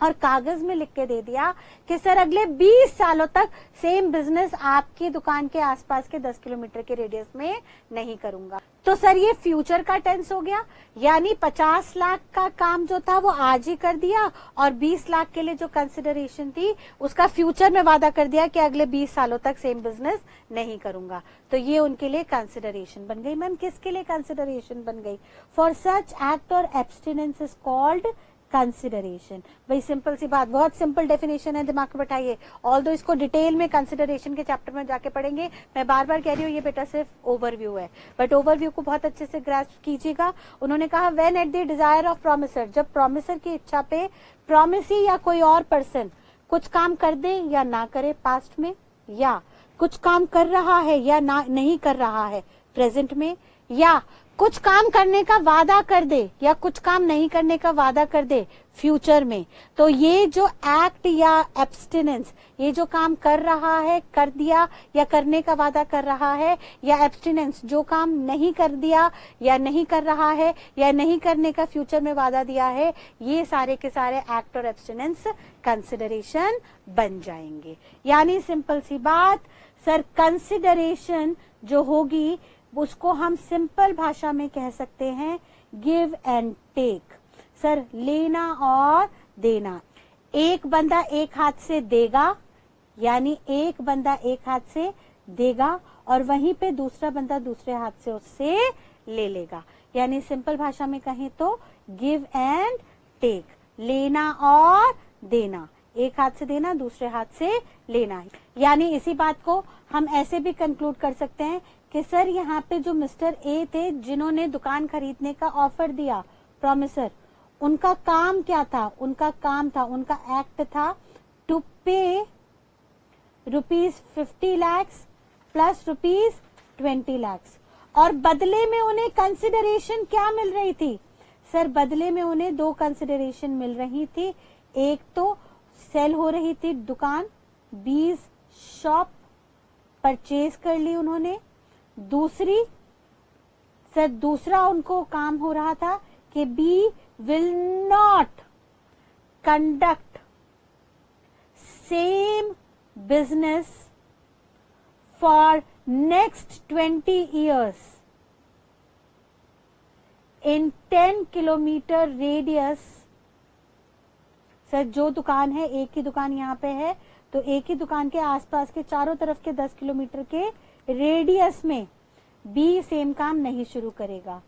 और कागज में लिख के दे दिया कि सर अगले 20 सालों तक सेम बिजनेस आपकी दुकान के आसपास के 10 किलोमीटर के रेडियस में नहीं करूंगा। तो सर ये फ्यूचर का टेंस हो गया, यानी 50 लाख का काम जो था वो आज ही कर दिया, और 20 लाख के लिए जो कंसिडरेशन थी उसका फ्यूचर में वादा कर दिया कि अगले 20 सालों तक सेम बिजनेस नहीं करूंगा। तो ये उनके लिए कंसिडरेशन बन गई। मैम किसके लिए कंसिडरेशन बन गई? फॉर सच एक्ट और एब्सटिनेंस इज कॉल्ड कंसिडरेशन। भाई सिंपल सी बात, बहुत सिंपल डेफिनेशन है, दिमाग में बैठाइए। ऑल्दो इसको डिटेल में कंसिडरेशन के चैप्टर में जाके पढ़ेंगे, मैं बार बार कह रही हूँ ये बेटा सिर्फ ओवरव्यू है, बट ओवरव्यू को बहुत अच्छे से ग्रास्प कीजिएगा। उन्होंने कहा when at the desire of promisor, जब प्रोमिसर की इच्छा पे प्रोमिसी या कोई और पर्सन कुछ काम कर दे या ना करे पास्ट में, या कुछ काम कर रहा है या ना नहीं कर रहा है प्रेजेंट में, या कुछ काम करने का वादा कर दे या कुछ काम नहीं करने का वादा कर दे फ्यूचर में, तो ये जो एक्ट या एब्सटिनेंस, ये जो काम कर रहा है, कर दिया या करने का वादा कर रहा है, या एब्सटिनेंस जो काम नहीं कर दिया या नहीं कर रहा है या नहीं करने का फ्यूचर में वादा दिया है, ये सारे के सारे एक्ट और एब्सटिनेंस कंसिडरेशन बन जाएंगे। यानी सिंपल सी बात सर, कंसिडरेशन जो होगी उसको हम सिंपल भाषा में कह सकते हैं गिव एंड टेक। सर लेना और देना, एक बंदा एक हाथ से देगा, यानी एक बंदा एक हाथ से देगा और वहीं पे दूसरा बंदा दूसरे हाथ से उससे ले लेगा। यानी सिंपल भाषा में कहें तो गिव एंड टेक, लेना और देना, एक हाथ से देना दूसरे हाथ से लेना। यानी इसी बात को हम ऐसे भी कंक्लूड कर सकते हैं कि सर यहाँ पे जो मिस्टर ए थे जिन्होंने दुकान खरीदने का ऑफर दिया, प्रॉमिसर, उनका काम क्या था? उनका काम था, उनका एक्ट था टू पे ₹50 लाख प्लस ₹20 लाख, और बदले में उन्हें कंसिडरेशन क्या मिल रही थी? सर बदले में उन्हें 2 कंसिडरेशन मिल रही थी। एक तो सेल हो रही थी दुकान, बीज शॉप परचेज कर ली उन्होंने। दूसरी सर दूसरा उनको काम हो रहा था कि B will not conduct same business for next 20 years इन 10 किलोमीटर रेडियस। सर जो दुकान है, एक ही दुकान यहाँ पे है, तो एक ही दुकान के आसपास के चारों तरफ के 10 किलोमीटर के रेडियस में बी सेम काम नहीं शुरू करेगा।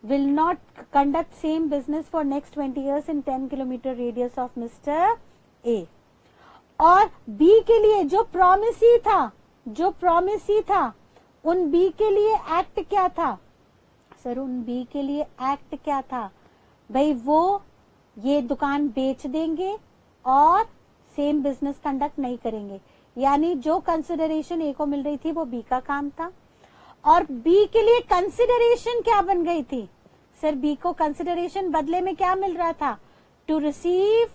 Will not conduct same business for next 20 years इन 10 kilometre radius of mister A. और बी के लिए जो प्रॉमिसी था उन बी के लिए एक्ट क्या था? सर उन बी के लिए एक्ट क्या था? भाई वो ये दुकान बेच देंगे और सेम बिजनेस कंडक्ट नहीं करेंगे। यानी जो कंसिडरेशन ए को मिल रही थी वो बी का काम था, और बी के लिए कंसिडरेशन क्या बन गई थी? सर बी को कंसिडरेशन बदले में क्या मिल रहा था? To receive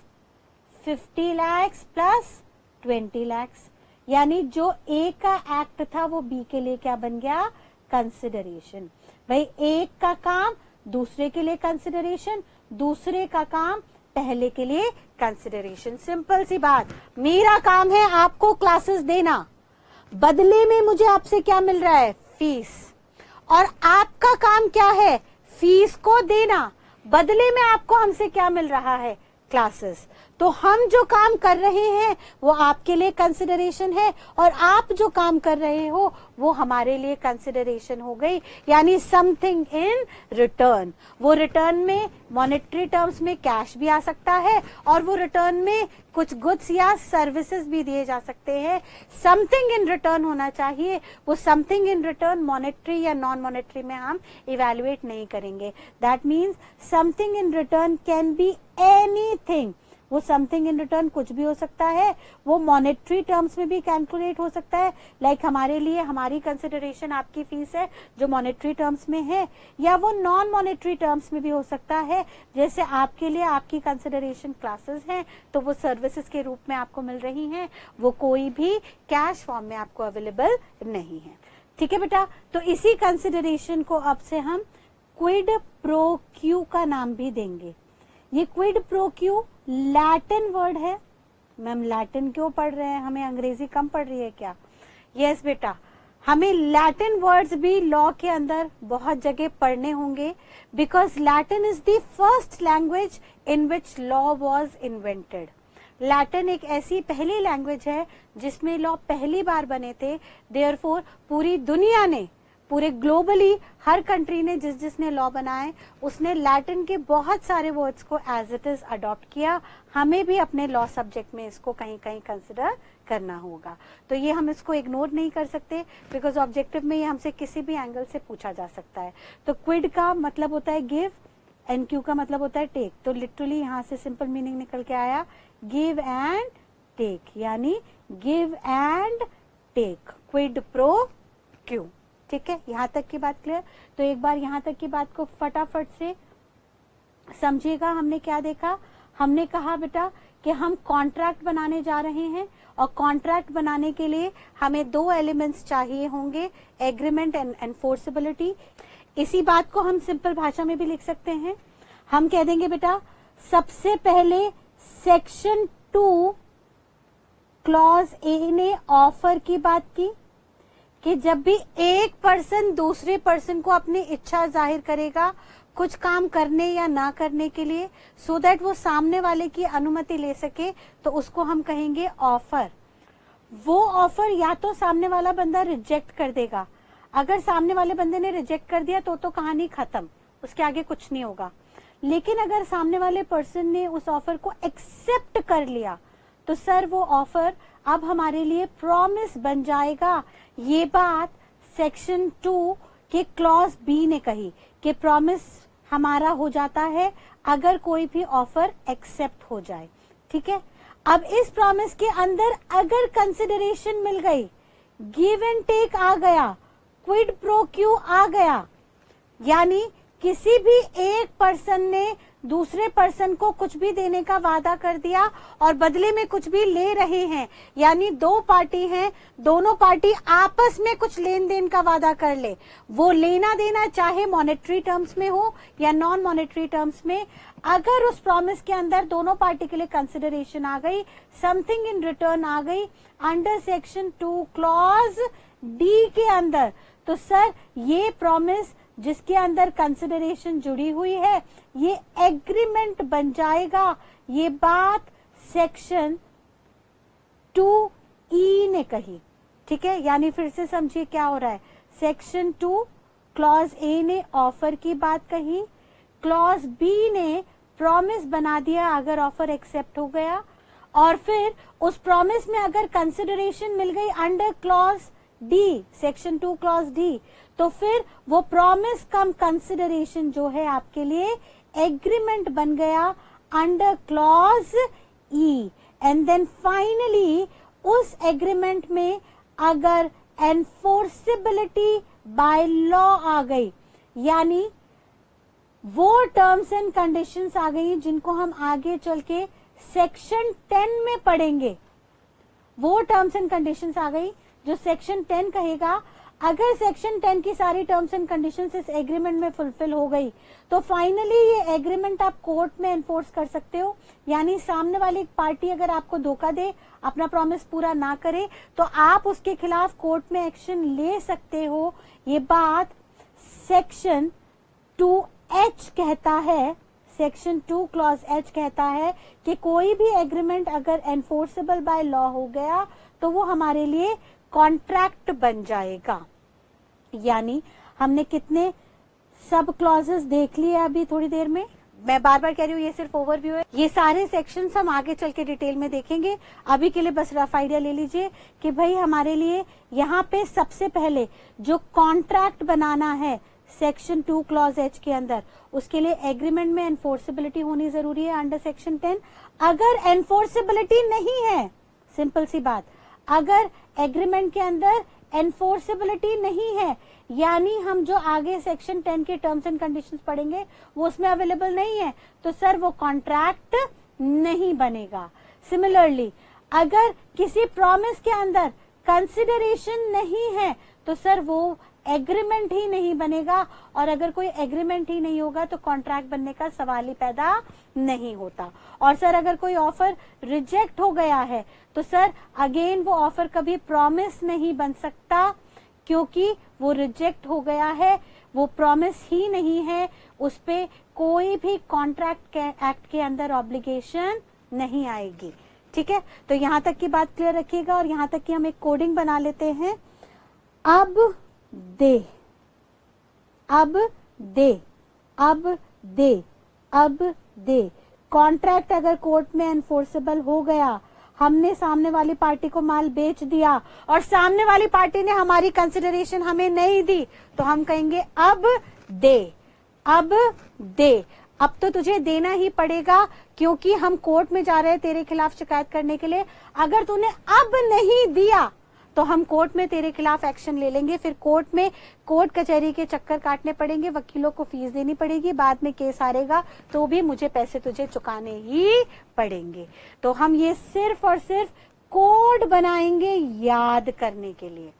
50 lakhs plus 20 lakhs, यानी जो ए का एक्ट था वो बी के लिए क्या बन गया? कंसिडरेशन। भाई एक का काम दूसरे के लिए कंसिडरेशन, दूसरे का काम पहले के लिए कंसिडरेशन। सिंपल सी बात, मेरा काम है आपको क्लासेस देना, बदले में मुझे आपसे क्या मिल रहा है? फीस। और आपका काम क्या है? फीस को देना, बदले में आपको हमसे क्या मिल रहा है? क्लासेस। तो हम जो काम कर रहे हैं वो आपके लिए कंसिडरेशन है, और आप जो काम कर रहे हो वो हमारे लिए कंसिडरेशन हो गई, यानी समथिंग इन रिटर्न। वो रिटर्न में मॉनेटरी टर्म्स में कैश भी आ सकता है, और वो रिटर्न में कुछ गुड्स या सर्विसेज भी दिए जा सकते हैं। समथिंग इन रिटर्न होना चाहिए। वो समथिंग इन रिटर्न मॉनेटरी या नॉन मॉनेटरी में हम इवेल्युएट नहीं करेंगे। That means something in return can be anything. वो समथिंग इन रिटर्न कुछ भी हो सकता है, वो मॉनेटरी टर्म्स में भी कैलकुलेट हो सकता है, लाइक हमारे लिए हमारी कंसिडरेशन आपकी फीस है जो मॉनेटरी टर्म्स में है, या वो नॉन मॉनेटरी टर्म्स में भी हो सकता है, जैसे आपके लिए आपकी कंसिडरेशन क्लासेस हैं तो वो सर्विसेज के रूप में आपको मिल रही हैं, वो कोई भी कैश फॉर्म में आपको अवेलेबल नहीं है। ठीक है बेटा, तो इसी कंसिडरेशन को अब से हम क्विड प्रो क्यू का नाम भी देंगे। ये Kwid pro Q Latin word है। मैम लैटिन क्यों पढ़ रहे हैं, हमें अंग्रेजी कम पढ़ रही है क्या? यस बेटा, हमें लैटिन वर्ड्स भी लॉ के अंदर बहुत जगह पढ़ने होंगे, because Latin is the first language in which law was invented. Latin एक ऐसी पहली लैंग्वेज है जिसमें लॉ पहली बार बने थे। देयरफॉर पूरी दुनिया ने, पूरे ग्लोबली हर कंट्री ने जिसने लॉ बनाए उसने लैटिन के बहुत सारे वर्ड्स को एज इट इज अडॉप्ट किया। हमें भी अपने लॉ सब्जेक्ट में इसको कहीं कहीं कंसिडर करना होगा। तो ये हम इसको इग्नोर नहीं कर सकते, बिकॉज ऑब्जेक्टिव में ये हमसे किसी भी एंगल से पूछा जा सकता है। तो क्विड का मतलब होता है गिव, एंड क्यू का मतलब होता है टेक। तो लिटरली यहाँ से सिंपल मीनिंग निकल के आया गिव एंड टेक, यानी give and take, quid pro quo. ठीक है, यहां तक की बात क्लियर? तो एक बार यहां तक की बात को फटाफट से समझिएगा। हमने क्या देखा? हमने कहा बेटा कि हम कॉन्ट्रैक्ट बनाने जा रहे हैं, और कॉन्ट्रैक्ट बनाने के लिए हमें दो एलिमेंट्स चाहिए होंगे, एग्रीमेंट एंड एनफोर्सेबिलिटी। इसी बात को हम सिंपल भाषा में भी लिख सकते हैं। हम कह देंगे बेटा सबसे पहले सेक्शन 2 क्लॉज ए ने ऑफर की बात की कि जब भी एक पर्सन दूसरे पर्सन को अपनी इच्छा जाहिर करेगा कुछ काम करने या ना करने के लिए, सो दैट वो सामने वाले की अनुमति ले सके, तो उसको हम कहेंगे ऑफर। वो ऑफर या तो सामने वाला बंदा रिजेक्ट कर देगा, अगर सामने वाले बंदे ने रिजेक्ट कर दिया तो कहानी खत्म, उसके आगे कुछ नहीं होगा। लेकिन अगर सामने वाले पर्सन ने उस ऑफर को एक्सेप्ट कर लिया तो सर वो ऑफर अब हमारे लिए प्रॉमिस बन जाएगा। ये बात सेक्शन 2 के क्लॉज बी ने कही कि प्रॉमिस हमारा हो जाता है अगर कोई भी ऑफर एक्सेप्ट हो जाए। ठीक है, अब इस प्रॉमिस के अंदर अगर कंसिडरेशन मिल गई, गिव एंड टेक आ गया, क्विड प्रो क्यू आ गया, यानी किसी भी एक पर्सन ने दूसरे पर्सन को कुछ भी देने का वादा कर दिया और बदले में कुछ भी ले रहे हैं, यानी दो पार्टी हैं, दोनों पार्टी आपस में कुछ लेन देन का वादा कर ले, वो लेना देना चाहे मॉनेटरी टर्म्स में हो या नॉन मॉनेटरी टर्म्स में, अगर उस प्रॉमिस के अंदर दोनों पार्टी के लिए कंसिडरेशन आ गई, समथिंग इन रिटर्न आ गई अंडर सेक्शन 2 क्लॉज डी के अंदर, तो सर ये प्रॉमिस जिसके अंदर कंसिडरेशन जुड़ी हुई है ये एग्रीमेंट बन जाएगा। ये बात सेक्शन 2E ने कही। ठीक है, यानी फिर से समझिए क्या हो रहा है। सेक्शन 2 क्लॉज ए ने ऑफर की बात कही, क्लॉज बी ने प्रॉमिस बना दिया अगर ऑफर एक्सेप्ट हो गया, और फिर उस प्रॉमिस में अगर कंसिडरेशन मिल गई under clause D, section 2 clause D, तो फिर वो प्रॉमिस कम कंसिडरेशन जो है आपके लिए एग्रीमेंट बन गया under clause E. And then finally उस एग्रीमेंट में अगर एनफोर्सेबिलिटी बाय लॉ आ गई, यानी वो टर्म्स एंड कंडीशंस आ गई जिनको हम आगे चल के सेक्शन 10 में पढ़ेंगे। वो टर्म्स एंड कंडीशंस आ गई जो सेक्शन 10 कहेगा अगर सेक्शन 10 की सारी टर्म्स एंड कंडीशंस इस एग्रीमेंट में फुलफिल हो गई तो फाइनली ये एग्रीमेंट आप कोर्ट में एनफोर्स कर सकते हो। यानी सामने वाली पार्टी अगर आपको धोखा दे, अपना प्रॉमिस पूरा ना करे, तो आप उसके खिलाफ कोर्ट में एक्शन ले सकते हो। ये बात सेक्शन 2H कहता है, सेक्शन 2 क्लॉज H कहता है कि कोई भी एग्रीमेंट अगर एनफोर्सेबल बाय लॉ हो गया तो वो हमारे लिए कॉन्ट्रैक्ट बन जाएगा। यानी हमने कितने सब क्लॉजेस देख लिए अभी थोड़ी देर में। मैं बार बार कह रही हूँ ये सिर्फ ओवरव्यू है, ये सारे सेक्शंस हम आगे चल के डिटेल में देखेंगे। अभी के लिए बस रफ आइडिया ले लीजिए कि भाई हमारे लिए यहाँ पे सबसे पहले जो कॉन्ट्रैक्ट बनाना है सेक्शन 2 क्लॉज H के अंदर, उसके लिए एग्रीमेंट में एनफोर्सेबिलिटी होनी जरूरी है अंडर सेक्शन 10। अगर एनफोर्सेबिलिटी नहीं है, सिंपल सी बात, अगर एग्रीमेंट के अंदर एनफोर्सेबिलिटी नहीं है, यानी हम जो आगे सेक्शन 10 के टर्म्स एंड कंडीशंस पढ़ेंगे वो उसमें अवेलेबल नहीं है, तो सर वो कॉन्ट्रैक्ट नहीं बनेगा। सिमिलरली अगर किसी प्रॉमिस के अंदर कंसिडरेशन नहीं है तो सर वो एग्रीमेंट ही नहीं बनेगा, और अगर कोई एग्रीमेंट ही नहीं होगा तो कॉन्ट्रैक्ट बनने का सवाल ही पैदा नहीं होता। और सर अगर कोई ऑफर रिजेक्ट हो गया है तो सर अगेन वो ऑफर कभी प्रॉमिस नहीं बन सकता, क्योंकि वो रिजेक्ट हो गया है, वो प्रॉमिस ही नहीं है, उस पे कोई भी कॉन्ट्रैक्ट एक्ट के अंदर ऑब्लिगेशन नहीं आएगी। ठीक है, तो यहां तक की बात क्लियर रखिएगा। और यहां तक की हम एक कोडिंग बना लेते हैं। अब दे, अब दे, अब दे, अब दे। कॉन्ट्रैक्ट अगर कोर्ट में एनफोर्सेबल हो गया, हमने सामने वाली पार्टी को माल बेच दिया और सामने वाली पार्टी ने हमारी कंसिडरेशन हमें नहीं दी, तो हम कहेंगे अब दे, अब दे। अब तो तुझे देना ही पड़ेगा क्योंकि हम कोर्ट में जा रहे हैं तेरे खिलाफ शिकायत करने के लिए। अगर तूने अब नहीं दिया तो हम कोर्ट में तेरे खिलाफ एक्शन ले लेंगे, फिर कोर्ट में कोर्ट कचहरी के चक्कर काटने पड़ेंगे, वकीलों को फीस देनी पड़ेगी, बाद में केस हारेगा तो भी मुझे पैसे तुझे चुकाने ही पड़ेंगे। तो हम ये सिर्फ और सिर्फ कोड बनाएंगे याद करने के लिए,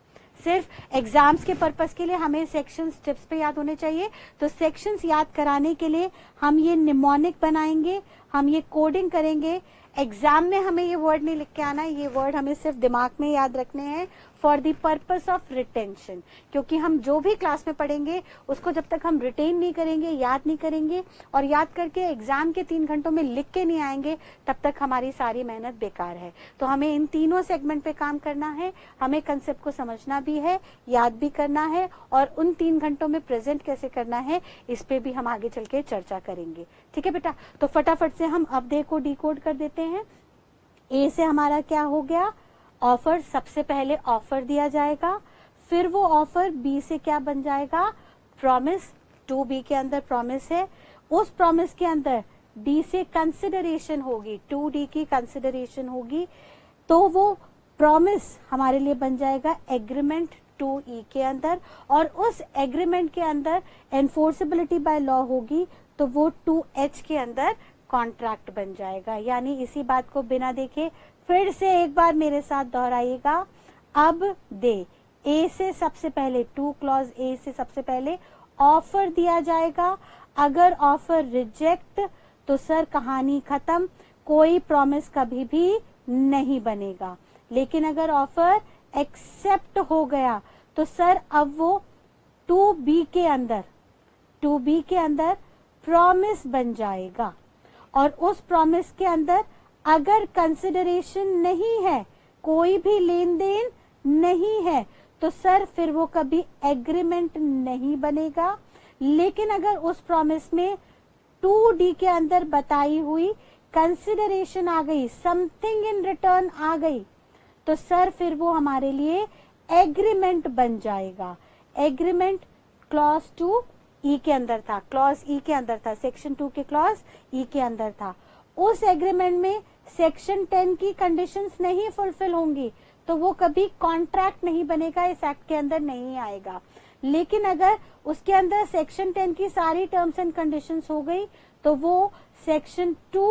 सिर्फ एग्जाम्स के पर्पस के लिए हमें सेक्शंस टिप्स पे याद होने चाहिए। तो सेक्शंस याद कराने के लिए हम ये निमोनिक बनाएंगे, हम ये कोडिंग करेंगे। एग्जाम में हमें ये वर्ड नहीं लिख के आना है, ये वर्ड हमें सिर्फ दिमाग में याद रखने हैं for the purpose of retention, क्योंकि हम जो भी क्लास में पढ़ेंगे उसको जब तक हम रिटेन नहीं करेंगे, याद नहीं करेंगे और याद करके एग्जाम के 3 घंटों में लिख के नहीं आएंगे, तब तक हमारी सारी मेहनत बेकार है। तो हमें इन तीनों सेगमेंट पे काम करना है, हमें कंसेप्ट को समझना भी है, याद भी करना है, और उन 3 घंटों में प्रेजेंट कैसे करना है इस पे भी हम आगे चल के चर्चा करेंगे। ठीक है बेटा, तो फटाफट से हम अब दे को डिकोड कर देते हैं। ए से हमारा क्या हो गया, ऑफर। सबसे पहले ऑफर दिया जाएगा, फिर वो ऑफर बी से क्या बन जाएगा, प्रॉमिस। 2B के अंदर प्रॉमिस है, उस प्रॉमिस के अंदर डी से कंसिडरेशन होगी, 2D की कंसिडरेशन होगी, तो वो प्रॉमिस हमारे लिए बन जाएगा एग्रीमेंट 2E के अंदर, और उस एग्रीमेंट के अंदर एनफोर्सेबिलिटी बाय लॉ होगी तो वो 2H के अंदर कॉन्ट्रैक्ट बन जाएगा। यानी इसी बात को बिना देखे फिर से एक बार मेरे साथ दोहराइएगा। अब दे, ए से सबसे पहले 2 क्लॉज ए से सबसे पहले ऑफर दिया जाएगा। अगर ऑफर रिजेक्ट तो सर कहानी खत्म, कोई प्रॉमिस कभी भी नहीं बनेगा। लेकिन अगर ऑफर एक्सेप्ट हो गया तो सर अब वो 2B के अंदर प्रॉमिस बन जाएगा, और उस प्रॉमिस के अंदर अगर कंसिडरेशन नहीं है, कोई भी लेन देन नहीं है, तो सर फिर वो कभी एग्रीमेंट नहीं बनेगा। लेकिन अगर उस प्रॉमिस में 2D के अंदर बताई हुई कंसिडरेशन आ गई, समथिंग इन रिटर्न आ गई, तो सर फिर वो हमारे लिए एग्रीमेंट बन जाएगा। एग्रीमेंट क्लॉज 2E के अंदर था, क्लॉज E के अंदर था, सेक्शन 2 के क्लॉज E के अंदर था। उस एग्रीमेंट में सेक्शन 10 की कंडीशंस नहीं फुलफिल होंगी तो वो कभी कॉन्ट्रैक्ट नहीं बनेगा, इस एक्ट के अंदर नहीं आएगा। लेकिन अगर उसके अंदर सेक्शन 10 की सारी टर्म्स एंड कंडीशंस हो गई तो वो सेक्शन 2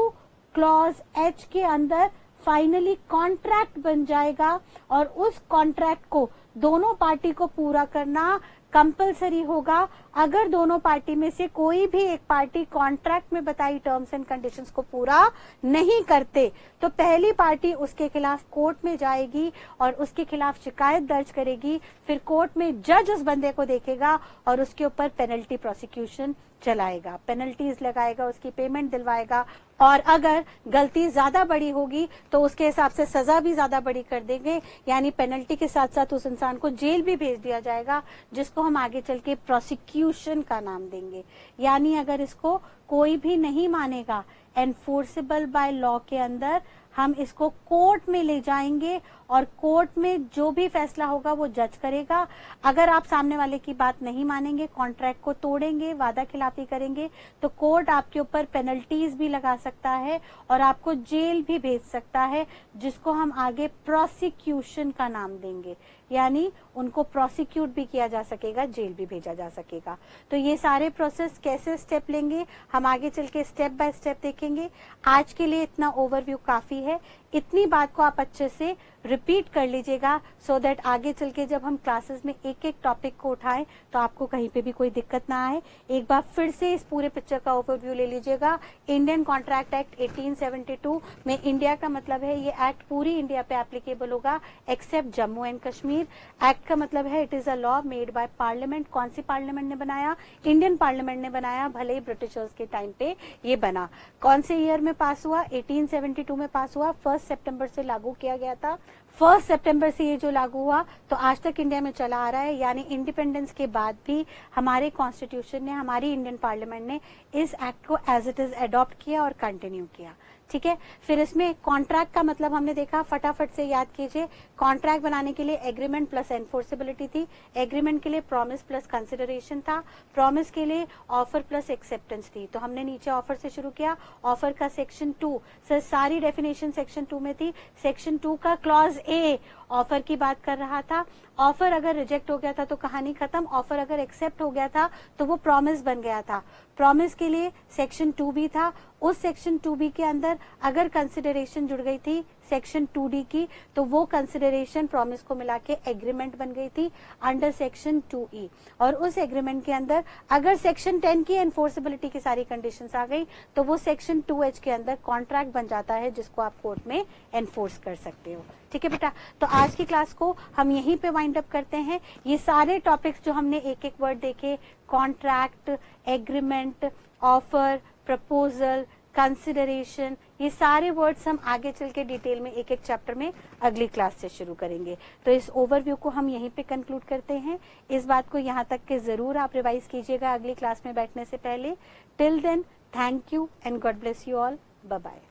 क्लॉज एच के अंदर फाइनली कॉन्ट्रैक्ट बन जाएगा और उस कॉन्ट्रैक्ट को दोनों पार्टी को पूरा करना कंपलसरी होगा। अगर दोनों पार्टी में से कोई भी एक पार्टी कॉन्ट्रैक्ट में बताई टर्म्स एंड कंडीशंस को पूरा नहीं करते तो पहली पार्टी उसके खिलाफ कोर्ट में जाएगी और उसके खिलाफ शिकायत दर्ज करेगी। फिर कोर्ट में जज उस बंदे को देखेगा और उसके ऊपर पेनल्टी प्रोसिक्यूशन चलाएगा, पेनल्टीज लगाएगा, उसकी पेमेंट दिलवाएगा और अगर गलती ज्यादा बड़ी होगी तो उसके हिसाब से सजा भी ज्यादा बड़ी कर देंगे, यानी पेनल्टी के साथ साथ उस इंसान को जेल भी भेज दिया जाएगा, जिसको हम आगे चल के प्रोसिक्यूशन का नाम देंगे। यानी अगर इसको कोई भी नहीं मानेगा एनफोर्सेबल बाय लॉ के अंदर हम इसको कोर्ट में ले जाएंगे और कोर्ट में जो भी फैसला होगा वो जज करेगा। अगर आप सामने वाले की बात नहीं मानेंगे, कॉन्ट्रैक्ट को तोड़ेंगे, वादा खिलाफी करेंगे तो कोर्ट आपके ऊपर पेनल्टीज भी लगा सकता है और आपको जेल भी भेज सकता है, जिसको हम आगे प्रोसिक्यूशन का नाम देंगे। यानी उनको प्रोसिक्यूट भी किया जा सकेगा, जेल भी भेजा जा सकेगा। तो ये सारे प्रोसेस कैसे स्टेप लेंगे हम आगे चल के स्टेप बाय स्टेप देखेंगे। आज के लिए इतना ओवरव्यू काफी है। इतनी बात को आप अच्छे से रिपीट कर लीजिएगा सो दैट आगे चल के जब हम क्लासेस में एक एक टॉपिक को उठाएं तो आपको कहीं पे भी कोई दिक्कत ना आए। एक बार फिर से इस पूरे पिक्चर का ओवरव्यू ले लीजिएगा। इंडियन कॉन्ट्रैक्ट एक्ट 1872 में इंडिया का मतलब है ये एक्ट पूरी इंडिया पे एप्लीकेबल होगा except Jammu and Kashmir. Act का मतलब है it is a law made by parliament. कौन सी पार्लियामेंट ने बनाया? इंडियन पार्लियामेंट ने बनाया, भले ही ब्रिटिशर्स के टाइम पे ये बना। कौन से ईयर में पास हुआ? 1872 में पास हुआ। 1 सितंबर से लागू किया गया था। 1 सितंबर से ये जो लागू हुआ तो आज तक इंडिया में चला आ रहा है। यानी इंडिपेंडेंस के बाद भी हमारे कॉन्स्टिट्यूशन ने, हमारी इंडियन पार्लियामेंट ने इस एक्ट को एज इट इज अडॉप्ट किया और कंटिन्यू किया। ठीक है, फिर इसमें कॉन्ट्रैक्ट का मतलब हमने देखा, फटाफट से याद कीजिए। कॉन्ट्रैक्ट बनाने के लिए एग्रीमेंट प्लस एनफोर्सेबिलिटी थी, एग्रीमेंट के लिए प्रॉमिस प्लस कंसिडरेशन था, प्रॉमिस के लिए ऑफर प्लस एक्सेप्टेंस थी। तो हमने नीचे ऑफर से शुरू किया। ऑफर का सेक्शन 2 सर सारी डेफिनेशन सेक्शन 2 में थी। सेक्शन 2 का क्लॉज ए ऑफर की बात कर रहा था। ऑफर अगर रिजेक्ट हो गया था तो कहानी खत्म, ऑफर अगर एक्सेप्ट हो गया था तो वो प्रॉमिस बन गया था। प्रॉमिस के लिए सेक्शन 2B था। उस सेक्शन 2B के अंदर अगर कंसिडरेशन जुड़ गई थी सेक्शन 2D की तो वो कंसिडरेशन प्रॉमिस को मिला के एग्रीमेंट बन गई थी अंडर सेक्शन 2E। और उस एग्रीमेंट के अंदर अगर सेक्शन 10 की एनफोर्सेबिलिटी की सारी कंडीशंस आ गई तो वो सेक्शन 2H के अंदर कॉन्ट्रैक्ट बन जाता है, जिसको आप कोर्ट में एनफोर्स कर सकते हो। ठीक है बेटा, तो आज की क्लास को हम यहीं पे वाइंड अप करते हैं। ये सारे टॉपिक्स जो हमने एक एक वर्ड देखे, contract, agreement, offer, proposal, consideration, ये सारे वर्ड्स हम आगे चल के डिटेल में एक एक चैप्टर में अगली क्लास से शुरू करेंगे। तो इस ओवरव्यू को हम यहीं पे कंक्लूड करते हैं। इस बात को यहाँ तक के जरूर आप रिवाइज कीजिएगा अगली क्लास में बैठने से पहले। Till then, thank you and God bless you all. Bye bye.